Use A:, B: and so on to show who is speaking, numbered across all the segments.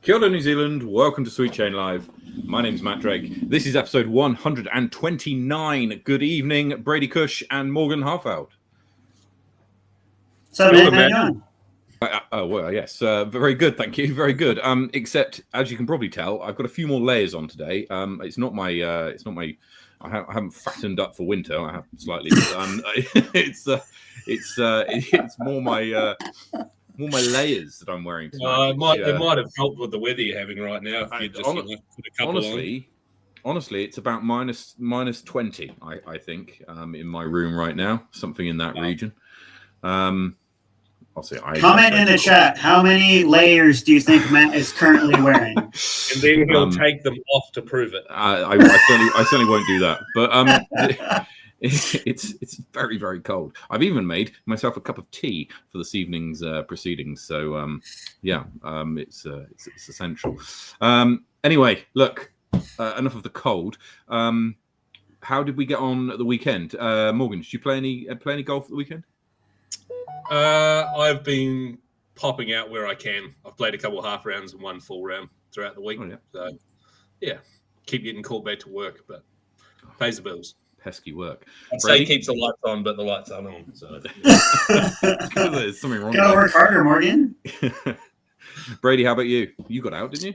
A: Kia ora, New Zealand. Welcome to Sweet Chain Live. My name's Matt Drake. This is episode 129. Good evening, Brady Cush and Morgan Harfeld.
B: So, man, how you doing?
A: Well, yes, very good, thank you, very good. Except, as you can probably tell, I've got a few more layers on today. It's not my. I haven't fattened up for winter. I have slightly. It's more my layers that I'm wearing tonight.
C: It might have helped with the weather you're having right now. If you just put a couple
A: honestly, it's about minus 20. I think in my room right now, something in that region. I'll say.
B: Comment in the chat. How many layers do you think Matt is currently wearing?
C: And then he'll take them off to prove it.
A: I certainly won't do that. But it's very, very cold. I've even made myself a cup of tea for this evening's proceedings. So it's essential. Anyway, look. Enough of the cold. How did we get on at the weekend, Morgan? Did you play any golf at the weekend?
C: I've been popping out where I can. I've played a couple of half rounds and one full round throughout the week.
A: Oh, yeah.
C: So, yeah, keep getting called back to work, but pays the bills.
A: Pesky work.
C: I'd say keeps the lights on, but the lights aren't on. So
A: there's something wrong.
B: Gotta work harder, Morgan.
A: Brady, how about you? You got out, didn't you?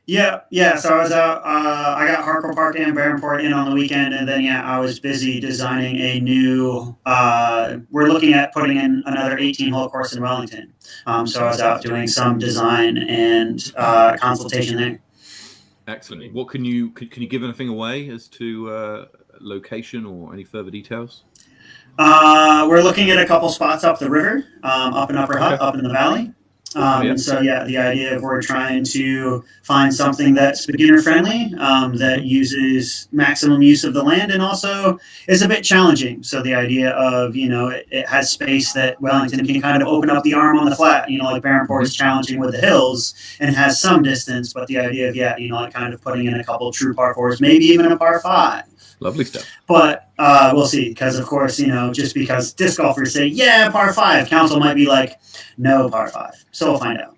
B: Yeah. So I was out. I got Harcourt Park and Barronport in on the weekend, and then I was busy designing a new. We're looking at putting in another 18-hole course in Wellington. So I was out doing some design and consultation there.
A: Excellent. What can you give anything away as to location or any further details?
B: We're looking at a couple spots up the river, up in Upper Hutt, up in the valley. And so, the idea of we're trying to find something that's beginner friendly, that uses maximum use of the land and also is a bit challenging. So the idea of, it has space that Wellington can kind of open up the arm on the flat, like Barronport is challenging with the hills and has some distance, but the idea of, kind of putting in a couple of true par fours, maybe even a par five.
A: Lovely stuff.
B: But we'll see, because of course, just because disc golfers say, par five, council might be like, no par five. So we'll find out.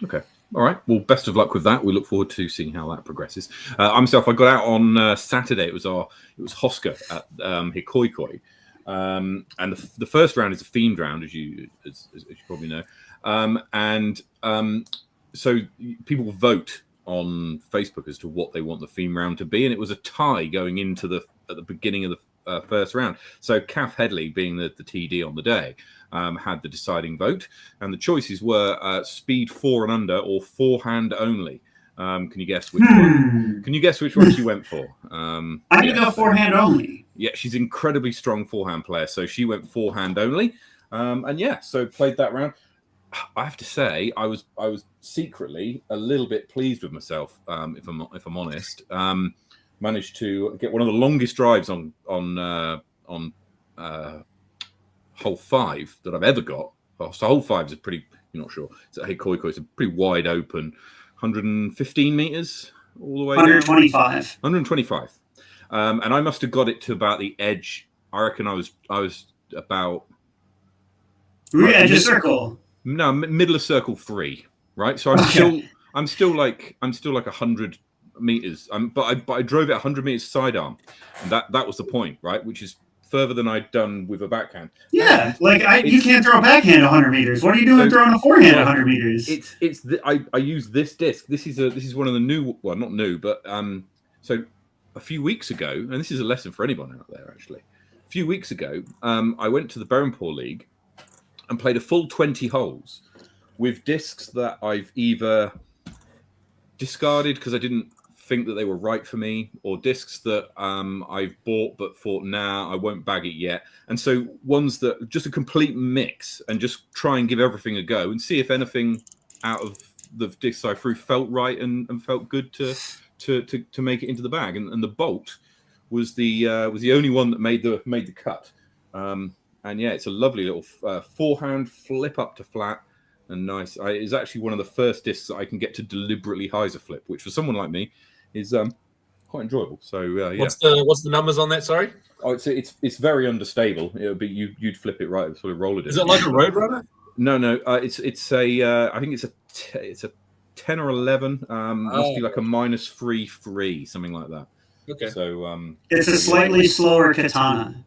A: Okay. All right. Well, best of luck with that. We look forward to seeing how that progresses. I got out on Saturday. It was Hosker at Hikoikoi. And the first round is a themed round, as you probably know. So people vote on Facebook as to what they want the theme round to be, and it was a tie going into at the beginning of the first round. So Kath Headley, being the TD on the day, had the deciding vote, and the choices were speed 4 and under or forehand only. Can you guess which one? Can you guess which one she went for?
B: I'm gonna go forehand only.
A: Yeah, she's an incredibly strong forehand player, so she went forehand only, so played that round. I have to say, I was secretly a little bit pleased with myself, if I'm honest. Managed to get one of the longest drives on hole 5 that I've ever got. So hole 5 is you're not sure. It's at Hikoikoi. It's a pretty wide open, 115 meters all the way
B: 125.
A: down. 125. And I must have got it to about the edge. I reckon I was about.
B: Edge of circle.
A: No, middle of circle 3, right? So I'm still like 100 meters. But I drove it 100 meters sidearm, and that was the point, right? Which is further than I'd done with a backhand.
B: Yeah, you can't throw a backhand 100 meters. What are you doing throwing a forehand 100 meters?
A: I use this disc. This is one of the new, well, not new, but so a few weeks ago, and this is a lesson for anyone out there actually. A few weeks ago, I went to the Barronport League and played a full 20 holes with discs that I've either discarded because I didn't think that they were right for me, or discs that I've bought but thought, I won't bag it yet. And so ones that just a complete mix, and just try and give everything a go and see if anything out of the discs I threw felt right and felt good to make it into the bag. And the Bolt was the only one that made the cut. And it's a lovely little forehand flip up to flat and nice. It's actually one of the first discs that I can get to deliberately hyzer flip, which for someone like me is quite enjoyable. So
C: What's the numbers on that? Sorry.
A: Oh, it's very understable. It would be you'd flip it right, sort of roll it.
C: Is it like a Roadrunner?
A: No. It's a I think it's a 10 or 11. Must be like a -3/3, something like that.
C: Okay.
A: So
B: it's a slightly slower katana.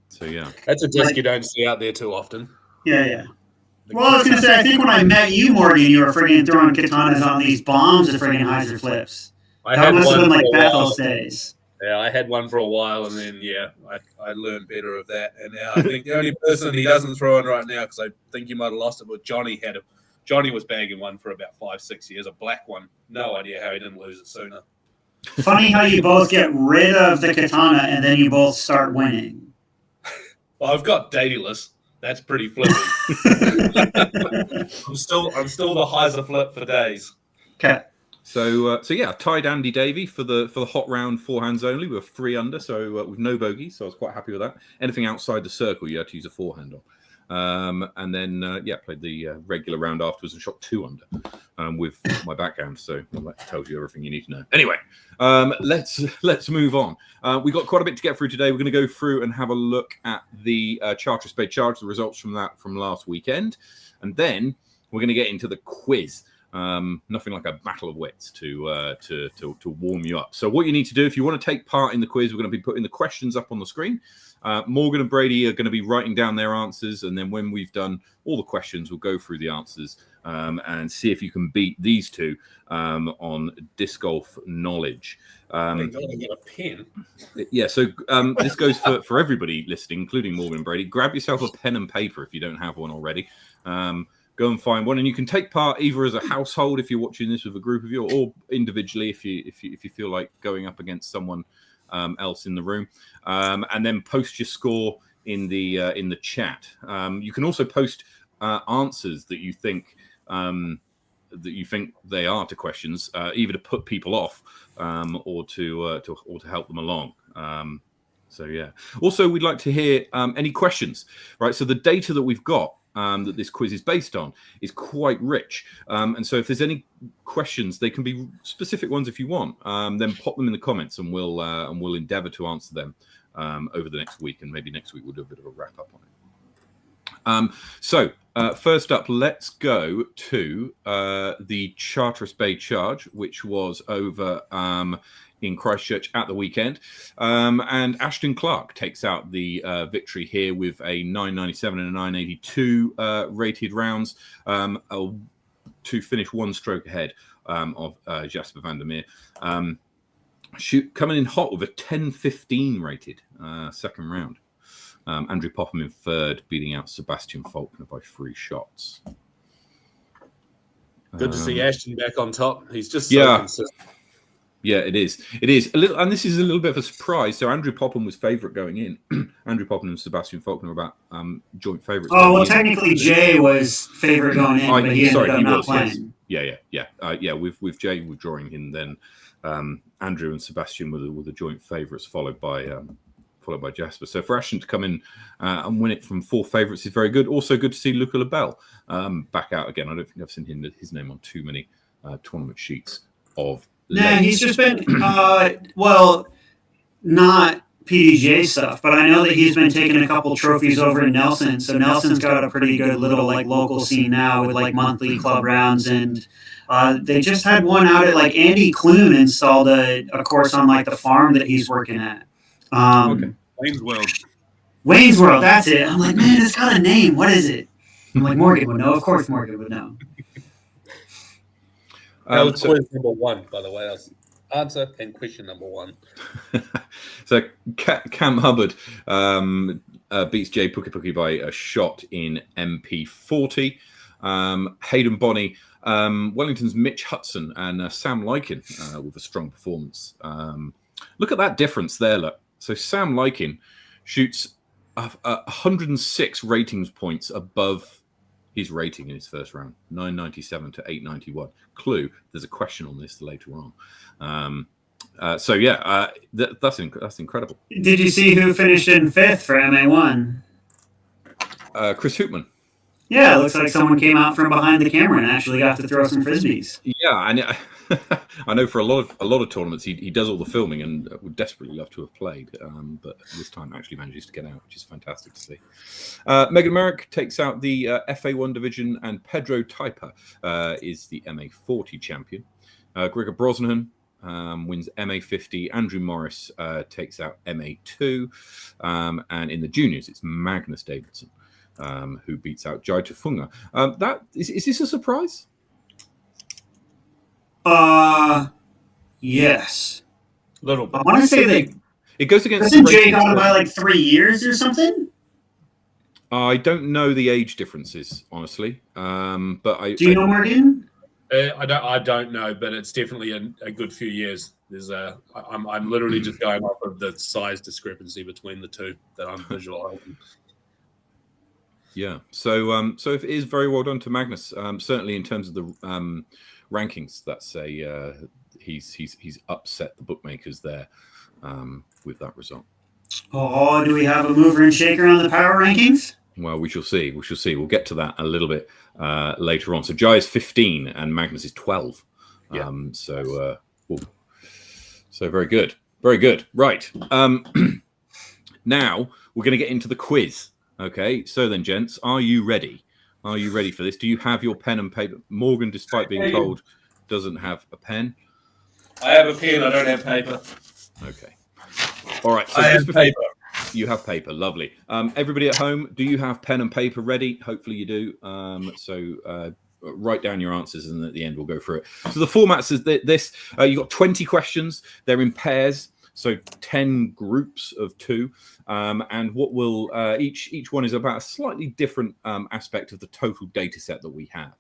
A: So yeah,
C: that's a disc you don't see out there too often.
B: Yeah. Well, I was going to say, I think when I met you, Morgan, you were friggin' throwing katanas on these bombs of friggin' Heiser flips. That must have been like Bethel's days.
C: Yeah, I had one for a while, and then I learned better of that. And now I think the only person he doesn't throw in right now, because I think he might have lost it, but Johnny was bagging one for about 5-6 years, a black one. No idea how he didn't lose it sooner.
B: Funny how you both get rid of the katana and then you both start winning.
C: Well, I've got Daedalus. That's pretty flippy. I'm still the Heiser flip for days.
B: Okay.
A: So yeah, tied Andy Davey for the hot round, 4 hands only. We were 3 under, so with no bogeys. So I was quite happy with that. Anything outside the circle, you had to use a 4-hand on. And then played the regular round afterwards and shot 2 under with my backhand. So that tells you everything you need to know. Anyway, let's move on. We got quite a bit to get through today. We're going to go through and have a look at the Charter Spade Charge, the results from last weekend, and then we're going to get into the quiz. Nothing like a battle of wits to warm you up. So what you need to do if you want to take part in the quiz, we're going to be putting the questions up on the screen. Morgan and Brady are going to be writing down their answers, and then when we've done all the questions, we'll go through the answers and see if you can beat these two on disc golf knowledge.
C: I got a pen.
A: Yeah, so this goes for everybody listening, including Morgan and Brady. Grab yourself a pen and paper if you don't have one already. Go and find one, and you can take part either as a household if you're watching this with a group of you, or individually if you feel like going up against someone else in the room, and then post your score in the chat. You can also post answers that you think they are to questions, either to put people off or to help them along. So yeah. Also, we'd like to hear any questions. Right. So the data that we've got that this quiz is based on is quite rich, and so if there's any questions, they can be specific ones if you want. Then pop them in the comments, and we'll endeavour to answer them over the next week, and maybe next week we'll do a bit of a wrap up on it. So first up, let's go to the Charter Spade Charge, which was over in Christchurch at the weekend, and Ashton Clark takes out the victory here with a 997 and a 982 rated rounds, to finish 1 stroke ahead of Jasper van der Meer. Coming in hot with a 1015 rated second round. Andrew Popham in third, beating out Sebastian Faulkner by 3 shots.
C: Good to see Ashton back on top. He's just so consistent.
A: Yeah, it is. It is a little, and this is a little bit of a surprise. So Andrew Popham was favourite going in. Andrew Popham and Sebastian Faulkner were about joint favourites.
B: Oh well, technically Jay was favourite going in, but he ended up not playing.
A: Yes. Yeah. With Jay withdrawing in, then Andrew and Sebastian were the joint favourites, followed by Jasper. So for Ashton to come in and win it from 4 favourites is very good. Also good to see Luca Labelle back out again. I don't think I've seen his name on too many tournament sheets of.
B: No, he's just been, not PDGA stuff, but I know that he's been taking a couple trophies over in Nelson. So Nelson's got a pretty good little local scene now with monthly club rounds, and they just had one out at Andy Clune installed a course on the farm that he's working at.
C: Wayne's World.
B: Wayne's World, that's it. I'm like, man, it's got a name. What is it? I'm like, Morgan would know. Of course, Morgan would know.
C: That was quiz number 1, by the way. That was answer and question number 1.
A: So Cam Hubbard beats Jay Puki by a shot in MP40. Hayden Bonney, Wellington's Mitch Hudson, and Sam Lykin with a strong performance. Look at that difference there. Look. So Sam Lykin shoots 106 ratings points above his rating in his first round, 997 to 891. Clue, there's a question on this later on. That's incredible.
B: Did you see who finished in 5th for MA1?
A: Chris Hoopman.
B: Yeah, it looks like someone came out from behind the camera and actually got to throw some frisbees.
A: Yeah, and I know for a lot of tournaments he does all the filming and would desperately love to have played, but this time actually manages to get out, which is fantastic to see. Megan Merrick takes out the FA1 division, and Pedro Taipa is the MA40 champion. Gregor Brosnan wins MA50. Andrew Morris takes out MA2, and in the juniors it's Magnus Davidson who beats out Jai Tufunga. That is this a surprise?
B: Yes.
C: Little bit.
B: I want to say that
A: it goes against.
B: Doesn't Jay got him by like 3 years or something?
A: I don't know the age differences, honestly. But
B: do you know, Morgan?
C: I don't know, but it's definitely a good few years. I'm literally just going off of the size discrepancy between the two that I'm visualizing.
A: Yeah, so if it is very well done to Magnus, certainly in terms of the rankings, that's he's upset the bookmakers there with that result.
B: Oh, do we have a mover and shaker on the power rankings?
A: Well, we shall see. We'll get to that a little bit later on. So Jai is 15 and Magnus is 12.
C: Yeah.
A: So very good, very good. Right. Now we're going to get into the quiz. Okay, so then, gents, are you ready? Are you ready for this? Do you have your pen and paper? Morgan, despite being told, doesn't have a pen.
C: I have a pen. I don't have paper.
A: Okay. All right. So
C: I have paper.
A: You have paper. Lovely. Everybody at home, do you have pen and paper ready? Hopefully you do. So write down your answers, and at the end we'll go through it. So the format says this. You've got 20 questions. They're in pairs. So 10 groups of 2, and what will each one is about a slightly different aspect of the total data set that we have.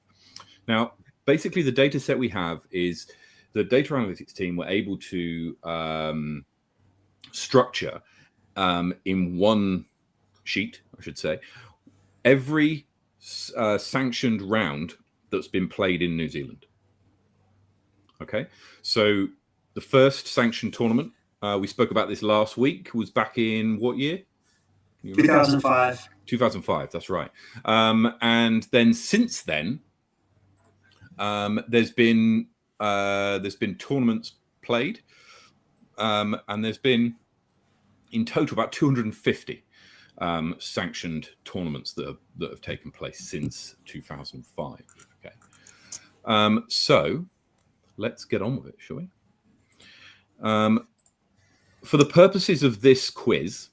A: Now, basically, the data set we have is the data analytics team were able to structure in one sheet, I should say, every sanctioned round that's been played in New Zealand. Okay, so the first sanctioned tournament. We spoke about this last week. Was back in what year?
B: 2005.
A: 2005. That's right. And then since then, there's been tournaments played, and there's been in total about 250 sanctioned tournaments that have taken place since 2005. Okay. So let's get on with it, shall we? For the purposes of this quiz,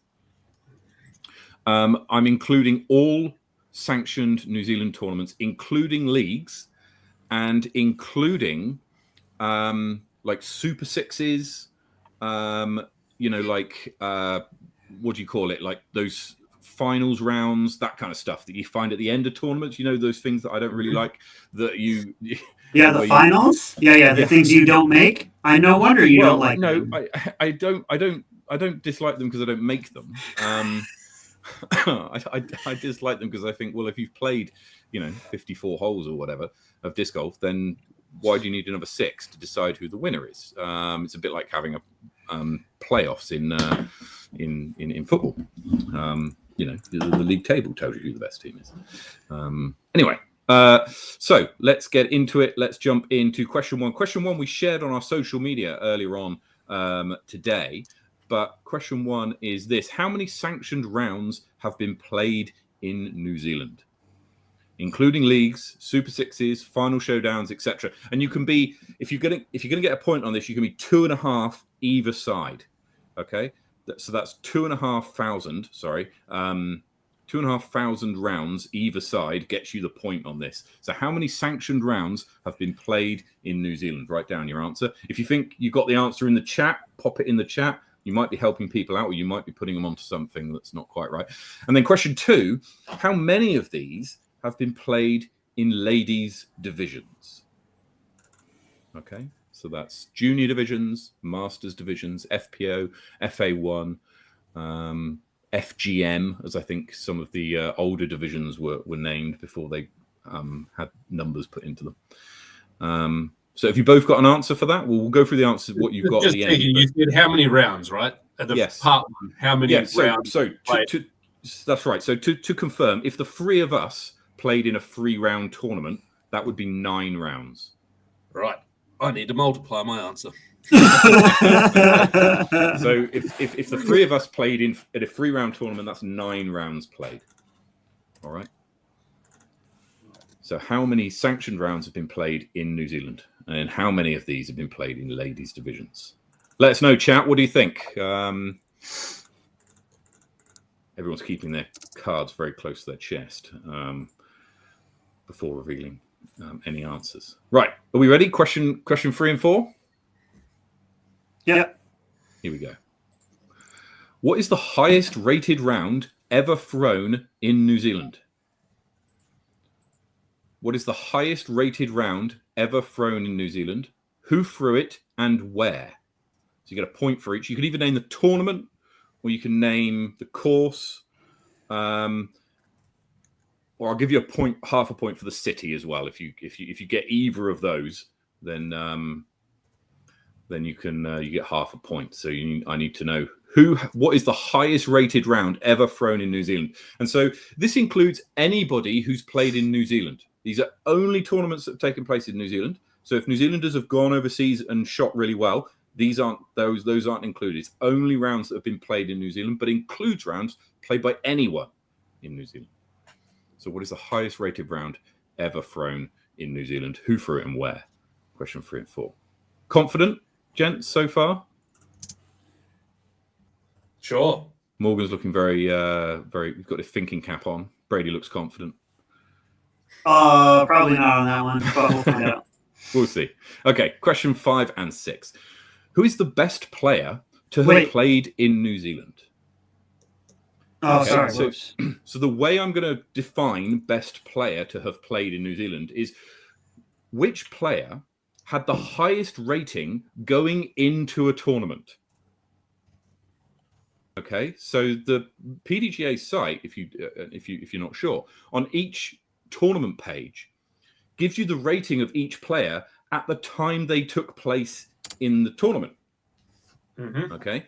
A: I'm including all sanctioned New Zealand tournaments, including leagues, and including like Super Sixes, what do you call it? Like those finals rounds, that kind of stuff that you find at the end of tournaments. You know, those things that I don't really like that you.
B: Yeah, the finals. The things you don't make. No wonder you don't like them.
A: I don't dislike them because I don't make them. I dislike them because I think, well, if you've played, 54 holes or whatever of disc golf, then why do you need another 6 to decide who the winner is? It's a bit like having a playoffs in football. The league table tells you who the best team is. Anyway. So let's get into it. Let's jump into question 1. Question 1 we shared on our social media earlier on today. But question 1 is this: how many sanctioned rounds have been played in New Zealand, including leagues, Super Sixes, final showdowns, etc.? And you can be, if you're going to get a point on this, you can be 2.5 either side. Okay, so that's 2,500. Sorry. 2,500 rounds either side gets you the point on this. So how many sanctioned rounds have been played in New Zealand? Write down your answer. If you think you've got the answer in the chat, pop it in the chat. You might be helping people out, or you might be putting them onto something that's not quite right. And then question 2, how many of these have been played in ladies' divisions? Okay, so that's junior divisions, masters divisions, FPO, FA1, FGM, as I think some of the older divisions were named before they had numbers put into them. So if you both got an answer for that, we'll go through the answers, what you've got at the end.
C: You said how many rounds, right?
A: Yes.
C: Part 1, how many rounds?
A: That's right. So to confirm, if the 3 of us played in a 3-round tournament, that would be 9 rounds.
C: Right. I need to multiply my answer.
A: So if the 3 of us played in a 3-round tournament, that's 9 rounds played. All right. So how many sanctioned rounds have been played in New Zealand? And how many of these have been played in ladies' divisions? Let us know, chat. What do you think? Everyone's keeping their cards very close to their chest before revealing any answers. Right. Are we ready? Question 3 and 4?
B: Yeah.
A: Here we go. What is the highest rated round ever thrown in New Zealand? What is the highest rated round ever thrown in New Zealand? Who threw it and where? So you get a point for each. You can either name the tournament or you can name the course. Or I'll give you a point, half a point for the city as well. If you get either of those, then you can you get half a point. So I need to know what is the highest rated round ever thrown in New Zealand. And so this includes anybody who's played in New Zealand. These are only tournaments that have taken place in New Zealand. So if New Zealanders have gone overseas and shot really well, those aren't included. It's only rounds that have been played in New Zealand, but includes rounds played by anyone in New Zealand. So what is the highest rated round ever thrown in New Zealand? Who threw it and where? Question 3 and 4. Confident, gents, so far?
C: Sure.
A: Morgan's looking very, he's got his thinking cap on. Brady looks confident.
B: Probably not on that one, but we'll find out.
A: We'll see. Okay, question 5 and 6. Who is the best player to have played in New Zealand?
B: Oh,
A: okay,
B: sorry.
A: So the way I'm going to define best player to have played in New Zealand is which player had the highest rating going into a tournament. Okay, so the PDGA site, if you're not sure, on each tournament page gives you the rating of each player at the time they took place in the tournament.
C: Mm-hmm.
A: Okay,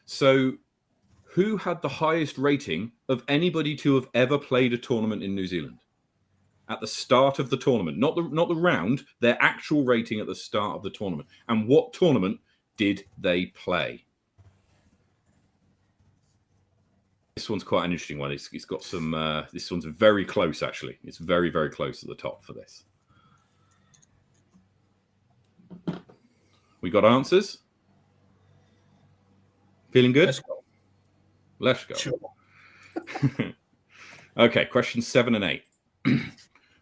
A: so who had the highest rating of anybody to have ever played a tournament in New Zealand at the start of the tournament? Not the round, their actual rating at the start of the tournament. And what tournament did they play? This one's quite an interesting one. It's got some. This one's very close, actually. It's very, very close at the top for this. We got answers? Feeling good? Let's go.
C: Sure.
A: Okay, questions 7 and 8.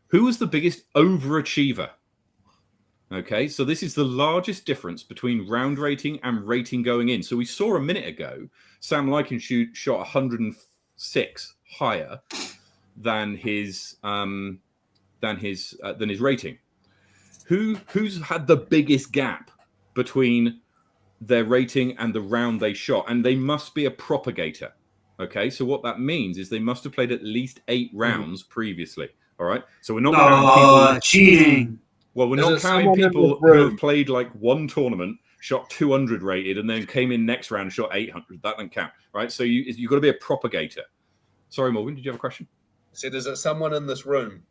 A: Who was the biggest overachiever? Okay, so this is the largest difference between round rating and rating going in. So we saw a minute ago, Sam Likenshoot shot 106 higher than his rating. Who's had the biggest gap between their rating and the round they shot? And they must be a propagator. Okay, so what that means is they must have played at least 8 rounds previously. All right, so we're not counting people
B: cheating.
A: Well, we're not counting people who have played like one tournament, shot 200 rated, and then came in next round and shot 800. That doesn't count, right? So you've got to be a propagator. Sorry, Morgan, did you have a question?
C: Said, is it someone in this room?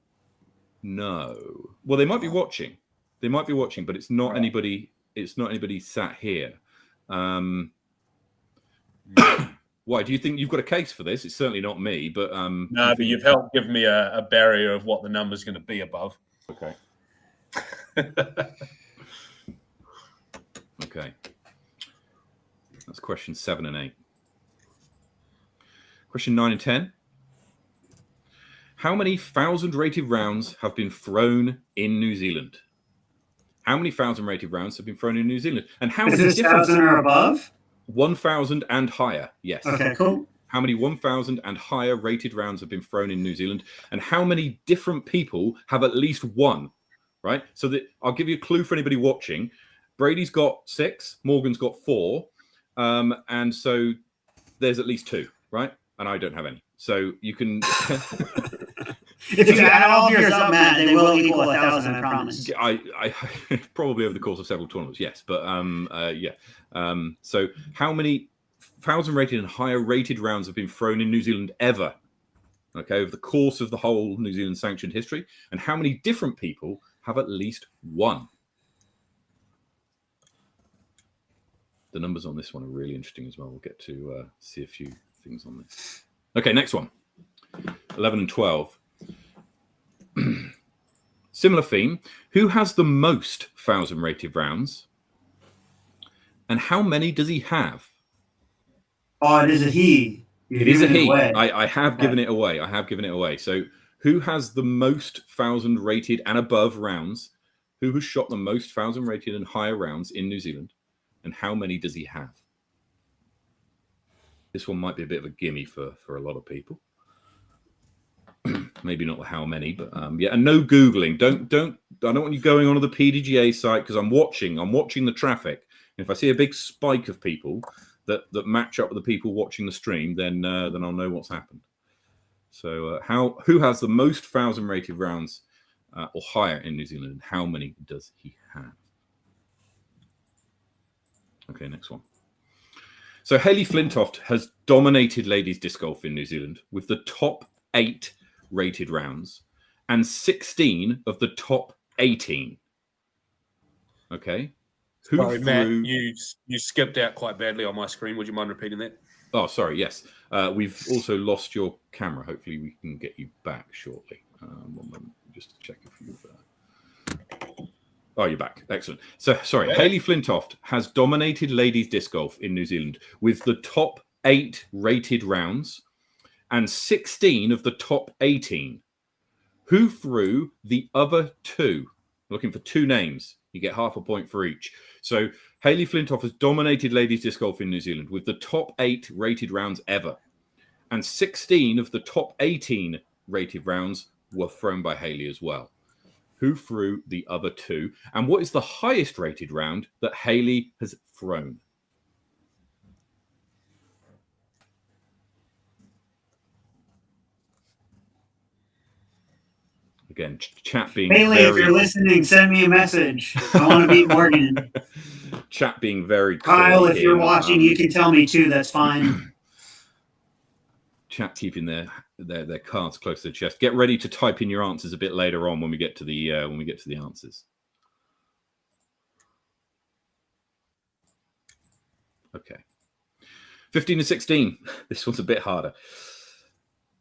A: No. Well, they might be watching. They might be watching, but it's not anybody. It's not anybody sat here. Why do you think you've got a case for this? It's certainly not me, but
C: no, but you've helped give me a barrier of what the number's going to be above.
A: Okay. Okay. That's question 7 and 8. Question 9 and 10. How many 1,000 rated rounds have been thrown in New Zealand? How many 1,000 rated rounds have been thrown in New Zealand? And how many?
B: Is this 1,000 or above?
A: 1,000 and higher. Yes.
B: Okay, cool.
A: How many 1,000 and higher rated rounds have been thrown in New Zealand? And how many different people have at least one? Right? So that I'll give you a clue for anybody watching. Brady's got 6, Morgan's got 4. And so there's at least 2, right? And I don't have any. So you can
B: if you add all of yours up, Matt, they will equal 1,000, I promise.
A: I probably over the course of several tournaments, yes. But yeah. So how many 1,000 rated and higher rated rounds have been thrown in New Zealand ever? okay, over the course of the whole New Zealand sanctioned history? And how many different people have at least one? The numbers on this one are really interesting as well. We'll get to see a few things on this. Okay, next one. 11 and 12. Similar theme. Who has the most 1,000 rated rounds? And how many does he have?
B: Oh, it is a he.
A: It is a he. I have given it away. I have given it away. So who has the most 1,000 rated and above rounds? Who has shot the most 1,000 rated and higher rounds in New Zealand? And how many does he have? This one might be a bit of a gimme for a lot of people. Maybe not how many, but yeah. And no Googling. I don't want you going onto the PDGA site because I'm watching the traffic. And if I see a big spike of people that match up with the people watching the stream, then I'll know what's happened. So who has the most 1,000 rated rounds or higher in New Zealand, and how many does he have? Okay, next one. So Hayley Flintoft has dominated ladies disc golf in New Zealand with the top 8 rated rounds and 16 of the top 18. Okay.
C: Sorry, Matt, you skipped out quite badly on my screen. Would you mind repeating that?
A: Oh, sorry. Yes. We've also lost your camera. Hopefully we can get you back shortly. 1 moment, just to check if you've... Oh, you're back. Excellent. So, sorry. Yeah. Hayley Flintoft has dominated ladies disc golf in New Zealand with the top 8 rated rounds and 16 of the top 18. Who threw the other 2? Looking for 2 names. You get half a point for each. So Hayley Flintoft has dominated ladies disc golf in New Zealand with the top 8 rated rounds ever. And 16 of the top 18 rated rounds were thrown by Hayley as well. Who threw the other 2? And what is the highest rated round that Hayley has thrown? Again, chat being
B: Hayley, if you're listening, send me a message. I want to beat Morgan.
A: Chat being very...
B: Kyle, if you're watching, you can tell me too. That's fine.
A: Chat keeping their cards close to the chest. Get ready to type in your answers a bit later on when we get to the answers. Okay. 15 and 16. This one's a bit harder.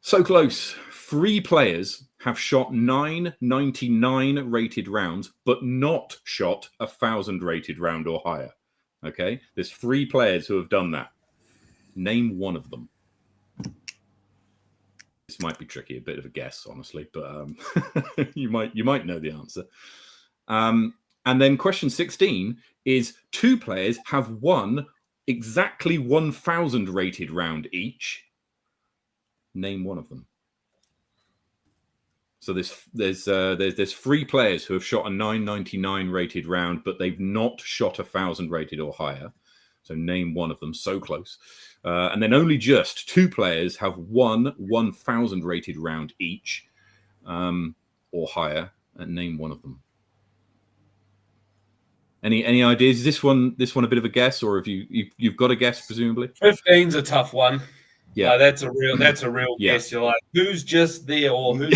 A: So close. 3 players have shot 999 rated rounds, but not shot 1,000 rated round or higher. Okay. There's 3 players who have done that. Name one of them. This might be tricky, a bit of a guess, honestly, but you might know the answer. And then question 16 is 2 players have won exactly 1,000 rated round each. Name one of them. So there's 3 players who have shot a 999 rated round, but they've not shot 1,000 rated or higher. So name one of them. So close. And then only just 2 players have won 1,000 rated round each, or higher. And name one of them. Any ideas? Is this one a bit of a guess, or have you've got a guess presumably?
C: 15's a tough one.
A: Yeah,
C: that's a real guess. You're like, who's just there, or who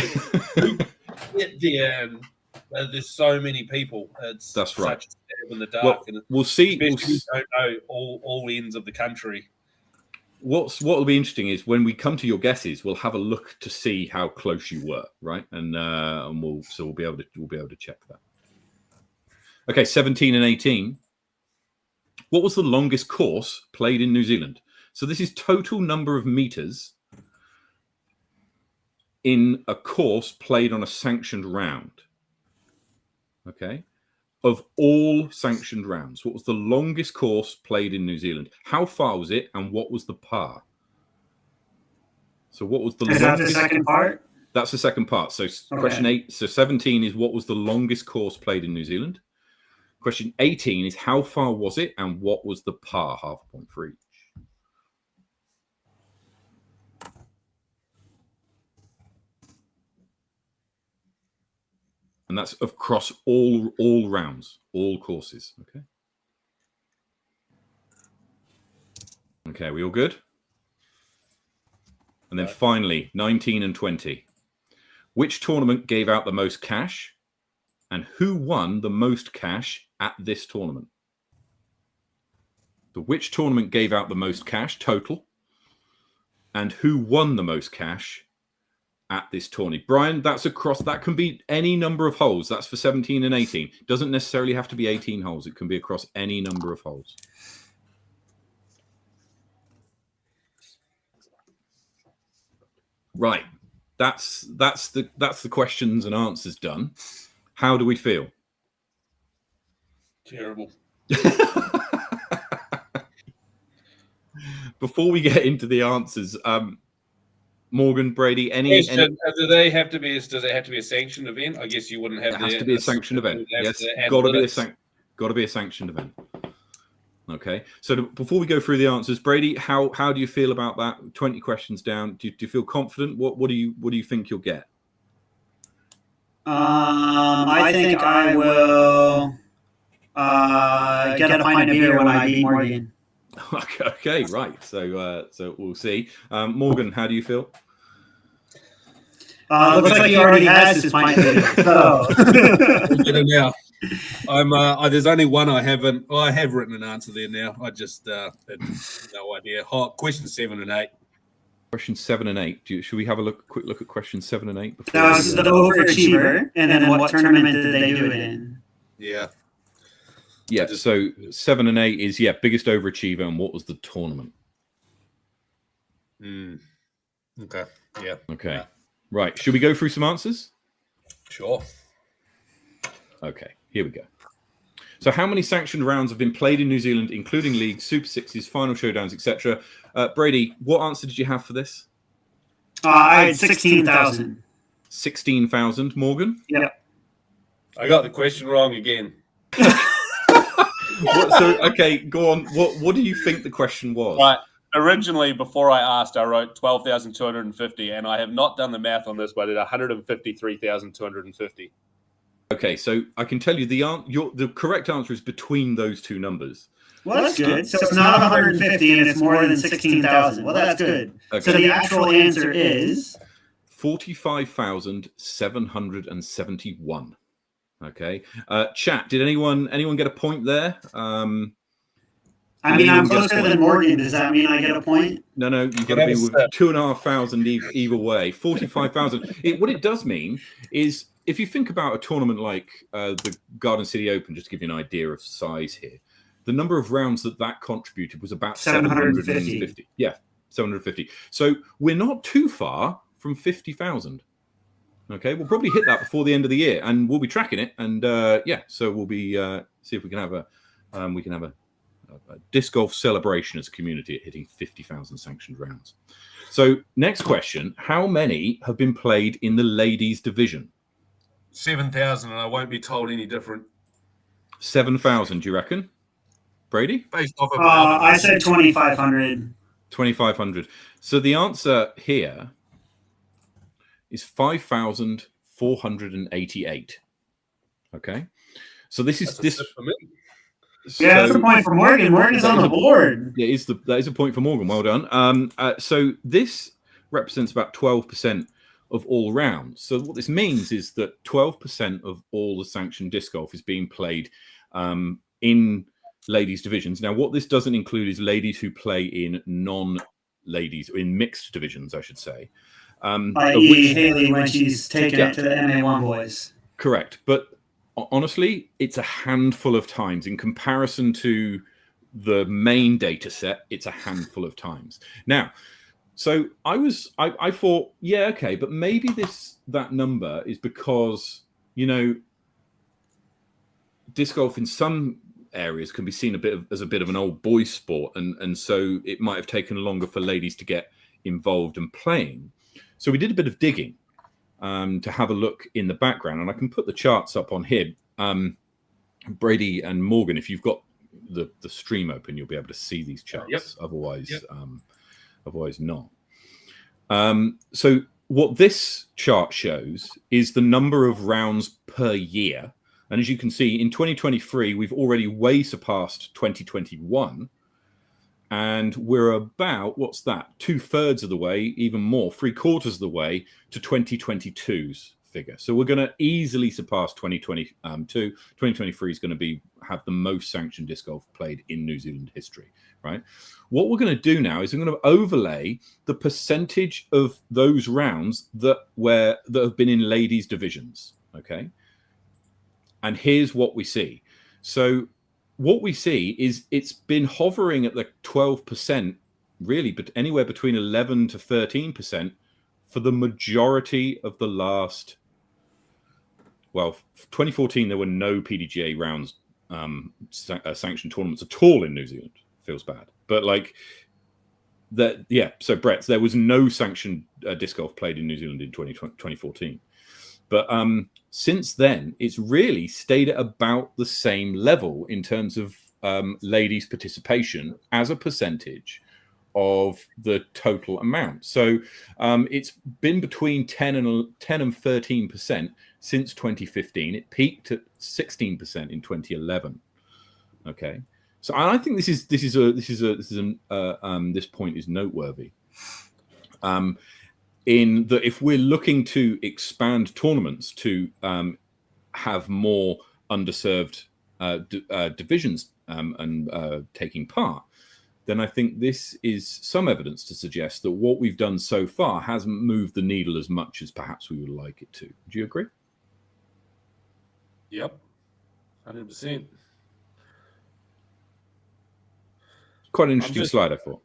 C: get there? And there's so many people. That's right. Such a stab in the dark.
A: Well,
C: and
A: we'll see.
C: We don't know all ends of the country.
A: What will be interesting is when we come to your guesses, we'll have a look to see how close you were, right? And we'll be able to check that. Okay, 17 and 18. What was the longest course played in New Zealand? So this is total number of meters in a course played on a sanctioned round. Okay. Of all sanctioned rounds, what was the longest course played in New Zealand? How far was it, and what was the par? So what was the longest?
B: Is that the second part?
A: That's the second part. So question 8. So 17 is what was the longest course played in New Zealand? Question 18 is how far was it, and what was the par? Half a point for each. And that's across all rounds, all courses. Okay. Okay, we all good? And then finally, 19 and 20. Which tournament gave out the most cash? And who won the most cash at this tournament? So which tournament gave out the most cash total? And who won the most cash at this tourney? Brian, that's across, that can be any number of holes. That's for 17 and 18. It doesn't necessarily have to be 18 holes. It can be across any number of holes. Right. That's the questions and answers done. How do we feel?
C: Terrible.
A: Before we get into the answers, Morgan, Brady,
C: do they have to be? Does it have to be a sanctioned event? I guess you wouldn't have.
A: It has to be a sanctioned event. Yes, got to be a sanctioned event. Okay. So before we go through the answers, Brady, how do you feel about that? 20 questions down. Do you feel confident? What do you think you'll get?
B: I think I will get a pint of beer when I beat Morgan.
A: Okay, right. So we'll see. Morgan, how do you feel?
B: Looks like he already has his pint of beer. So.
C: Now. There's only one I haven't. Well, I have written an answer there now. I just had no idea. Question 7 and 8.
A: Question 7 and 8. Should we have a quick look at question 7 and 8?
B: That was the overachiever, and then what tournament did they do it in?
C: Yeah.
A: Yeah. So 7 and 8 is biggest overachiever, and what was the tournament?
C: Okay. Yeah.
A: Okay. Right. Should we go through some answers?
C: Sure.
A: Okay. Here we go. So how many sanctioned rounds have been played in New Zealand, including leagues, Super Sixes, final showdowns, etc.? Brady, what answer did you have for this?
B: I had 16,000.
A: 16,000. Morgan?
B: Yep.
C: I got the question wrong again.
A: Okay, go on. What do you think the question was?
C: Right. Originally, before I asked, I wrote 12,250, and I have not done the math on this, but it's 153,250.
A: Okay, so I can tell you the correct answer is between those two numbers.
B: Well, that's good. So it's not 150 and it's more than 16,000. Well, that's good. Okay. So the actual answer is
A: 45,771. Okay. Chat, did anyone get a point there?
B: I'm closer than Morgan. Does that mean I get a point?
A: No, you've got to be with 2,500 either way. 45,000. What it does mean is, if you think about a tournament like the Garden City Open, just to give you an idea of size here, the number of rounds that contributed was about 750. Yeah, 750. So we're not too far from 50,000. Okay, we'll probably hit that before the end of the year, and we'll be tracking it. And so we'll be see if we can have a disc golf celebration as a community at hitting 50,000 sanctioned rounds. So next question: how many have been played in the ladies' division?
C: 7,000, and I won't be told any different.
A: 7,000, do you reckon? Brady?
C: Based off of
B: I said 2,500.
A: 2,500. So the answer here is 5,488. Okay. So this is this.
B: That's a point for Morgan. Morgan's on the board.
A: That is a point for Morgan. Well done. So this represents about 12% of all rounds. So what this means is that 12% of all the sanctioned disc golf is being played in ladies divisions. Now, what this doesn't include is ladies who play in non-ladies, in mixed divisions, I should say.
B: I.e. Haley when she's taken it to the MA1 boys.
A: Correct. But honestly, it's a handful of times. In comparison to the main data set, it's a handful of times. Now, so I thought, okay, but maybe that number is because, disc golf in some areas can be seen as a bit of an old boys sport, and so it might have taken longer for ladies to get involved and playing. So we did a bit of digging to have a look in the background, and I can put the charts up on here. Brady and Morgan, if you've got the stream open, you'll be able to see these charts.
C: Yep.
A: Otherwise not. So what this chart shows is the number of rounds per year. And as you can see, in 2023, we've already way surpassed 2021. And we're about, what's that, 2/3 of the way, even more, 3/4 of the way to 2022's figure. So we're going to easily surpass 2022. 2023 is going to have the most sanctioned disc golf played in New Zealand history, right? What we're going to do now is we're going to overlay the percentage of those rounds that have been in ladies divisions, okay? And here's what we see. So what we see is it's been hovering at the 12%, really, but anywhere between 11 to 13% for the majority of the last. Well, 2014 there were no PDGA rounds, sanctioned tournaments at all in New Zealand. Feels bad, but like that, yeah. So Brett, there was no sanctioned disc golf played in New Zealand in 2014. But since then, it's really stayed at about the same level in terms of ladies' participation as a percentage of the total amount. So it's been between 10 and 13% since 2015. It peaked at 16% in 2011. Okay, so I think this point is noteworthy. In that, if we're looking to expand tournaments to have more underserved divisions and taking part, then I think this is some evidence to suggest that what we've done so far hasn't moved the needle as much as perhaps we would like it to. Do you agree?
C: Yep, 100%.
A: Quite an interesting slide, I thought.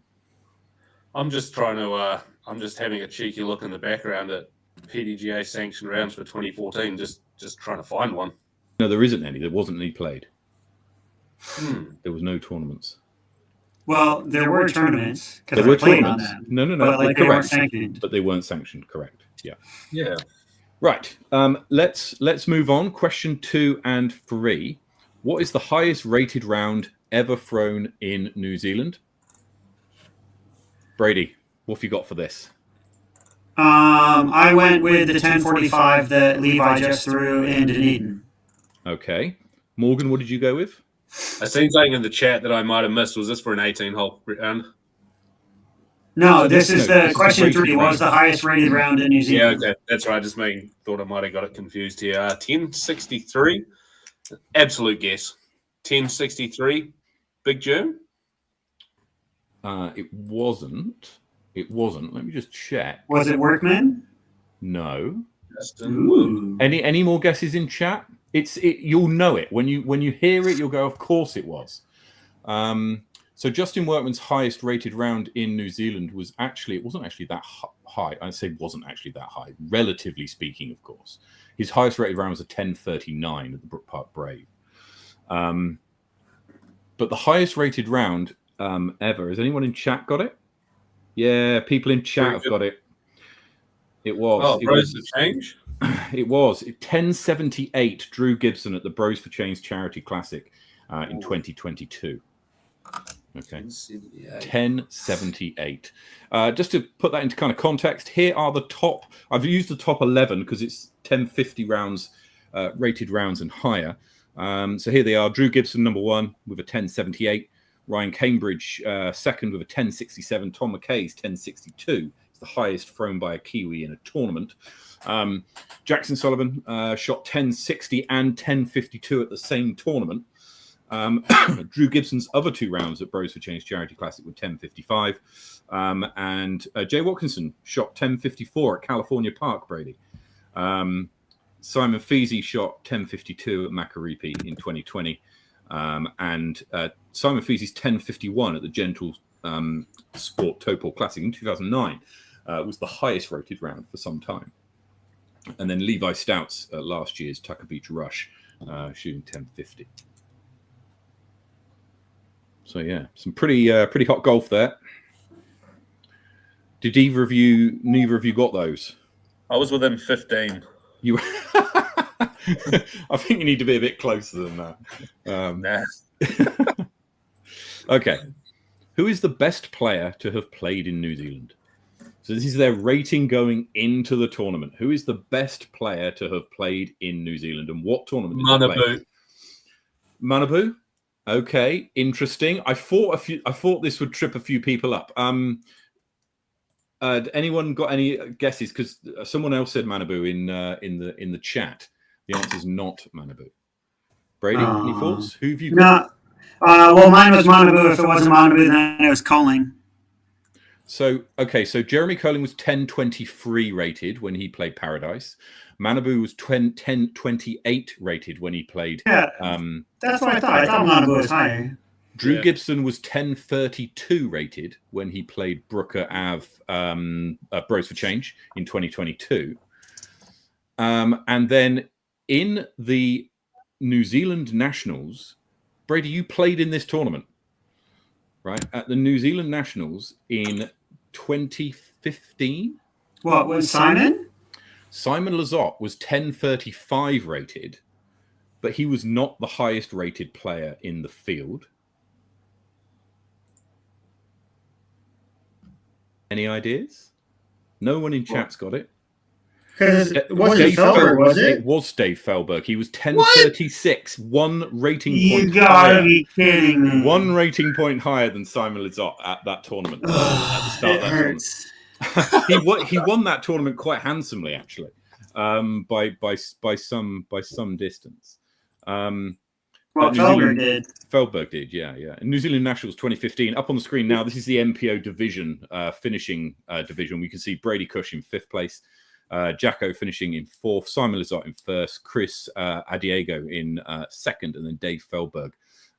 C: I'm just trying to. I'm just having a cheeky look in the background at PDGA sanctioned rounds for 2014. Just trying to find one.
A: No, there isn't any. There wasn't any played. There was no tournaments.
B: Well, there were tournaments.
A: There were tournaments. No.
B: But like they weren't sanctioned.
A: But they weren't sanctioned. Correct. Yeah.
C: Yeah.
A: Right. Let's move on. Question 2 and 3. What is the highest rated round ever thrown in New Zealand? Brady, what have you got for this?
B: I went with the 1045 that Levi just threw in Dunedin.
A: Okay. Morgan, what did you go with?
C: I seen something in the chat that I might have missed. Was this for an 18-hole round?
B: No, this is the question 3. What was the highest rated round in New Zealand?
C: Yeah, okay. That's right. Thought I might have got it confused here. 1063. Absolute guess. 1063. Big June?
A: It wasn't. Let me just check.
B: Was it Workman?
A: No.
B: Ooh.
A: Any more guesses in chat? You'll know it when you hear it. You'll go, of course it was. So Justin Workman's highest rated round in New Zealand wasn't actually that high. I say wasn't actually that high, relatively speaking, of course. His highest rated round was a 1039 at the Brook Park Brave. But the highest rated round ever. Has anyone in chat got it? Yeah, people in chat have got it. It was.
C: Oh, Bros for Change?
A: It was. 1078 Drew Gibson at the Bros for Change Charity Classic in 2022. Okay. 1078. Just to put that into kind of context, here are the top. I've used the top 11 because it's 1050 rounds, rated rounds and higher. So here they are. Drew Gibson, number 1 with a 1078. Ryan Cambridge, second with a 1067. Tom McKay's 1062. It's the highest thrown by a Kiwi in a tournament. Jackson Sullivan shot 1060 and 1052 at the same tournament. Drew Gibson's other 2 rounds at Bros for Change Charity Classic with 1055. And Jay Watkinson shot 1054 at California Park, Brady. Simon Feasey shot 1052 at Makaripi in 2020. And Simon Feasey's 1051 at the Gentle Sport Topol Classic in 2009 was the highest rated round for some time. And then Levi Stout's last year's Tucker Beach Rush shooting 1050. So yeah, some pretty hot golf there. Did neither of you got those?
C: I was within 15.
A: You I think you need to be a bit closer than that.
C: Nah.
A: Okay. Who is the best player to have played in New Zealand? So this is their rating going into the tournament. Who is the best player to have played in New Zealand, and what tournament did they play?
C: Manabu.
A: Okay, interesting. I thought this would trip a few people up. Anyone got any guesses? Because someone else said Manabu in the chat. The answer is not Manabu. Brady, any thoughts? Who have you got?
B: Well, mine was Manabu. If it wasn't Manabu, then it was Colling.
A: So Jeremy Colling was 1023 rated when he played Paradise. Manabu was 1028 rated when he played.
B: Yeah, that's what I thought. I thought Manabu was higher.
A: Drew Gibson was 1032 rated when he played Brooker Ave Bros for Change in 2022. And then in the New Zealand Nationals, Brady, you played in this tournament, right? At the New Zealand Nationals in 2015.
B: What was Simon?
A: Simon Lizotte was 1035 rated, but he was not the highest rated player in the field. Any ideas? No one in chat's got it.
B: Because it wasn't Felberg, was it?
A: It was Dave Felberg. He was 1036, one rating point
B: You gotta be kidding me.
A: One rating point higher than Simon Lizotte at that tournament. At the start
B: it
A: of that
B: hurts.
A: tournament. He won that tournament quite handsomely, actually, by some distance.
B: Well, Felberg did.
A: Feldberg did, yeah. And New Zealand Nationals 2015. Up on the screen now, this is the MPO division, finishing division. We can see Brady Cush in 5th place, Jacko finishing in 4th, Simon Lizotte in 1st, Chris Adiego in 2nd, and then Dave Feldberg,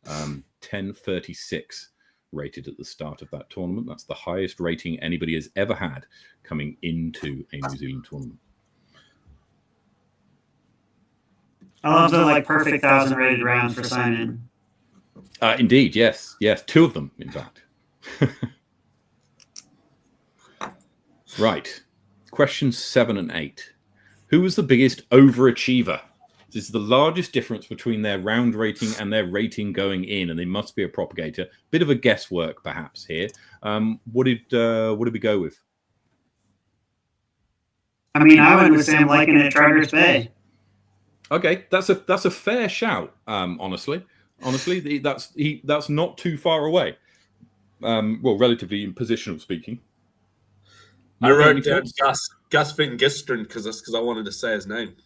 A: 1036 rated at the start of that tournament. That's the highest rating anybody has ever had coming into a New Zealand tournament.
B: I love the perfect 1,000 rated rounds for Simon.
A: Indeed, yes. 2 of them, in fact. Right. Questions 7 and 8. Who was the biggest overachiever? This is the largest difference between their round rating and their rating going in, and they must be a propagator. Bit of a guesswork, perhaps, here. What did we go with?
B: I mean, I went with Sam Lycan at Charters Bay.
A: Okay, that's a fair shout. Honestly, that's not too far away. Well, relatively in positional speaking.
C: I wrote down Gus Van Gisteren because I wanted to say his name.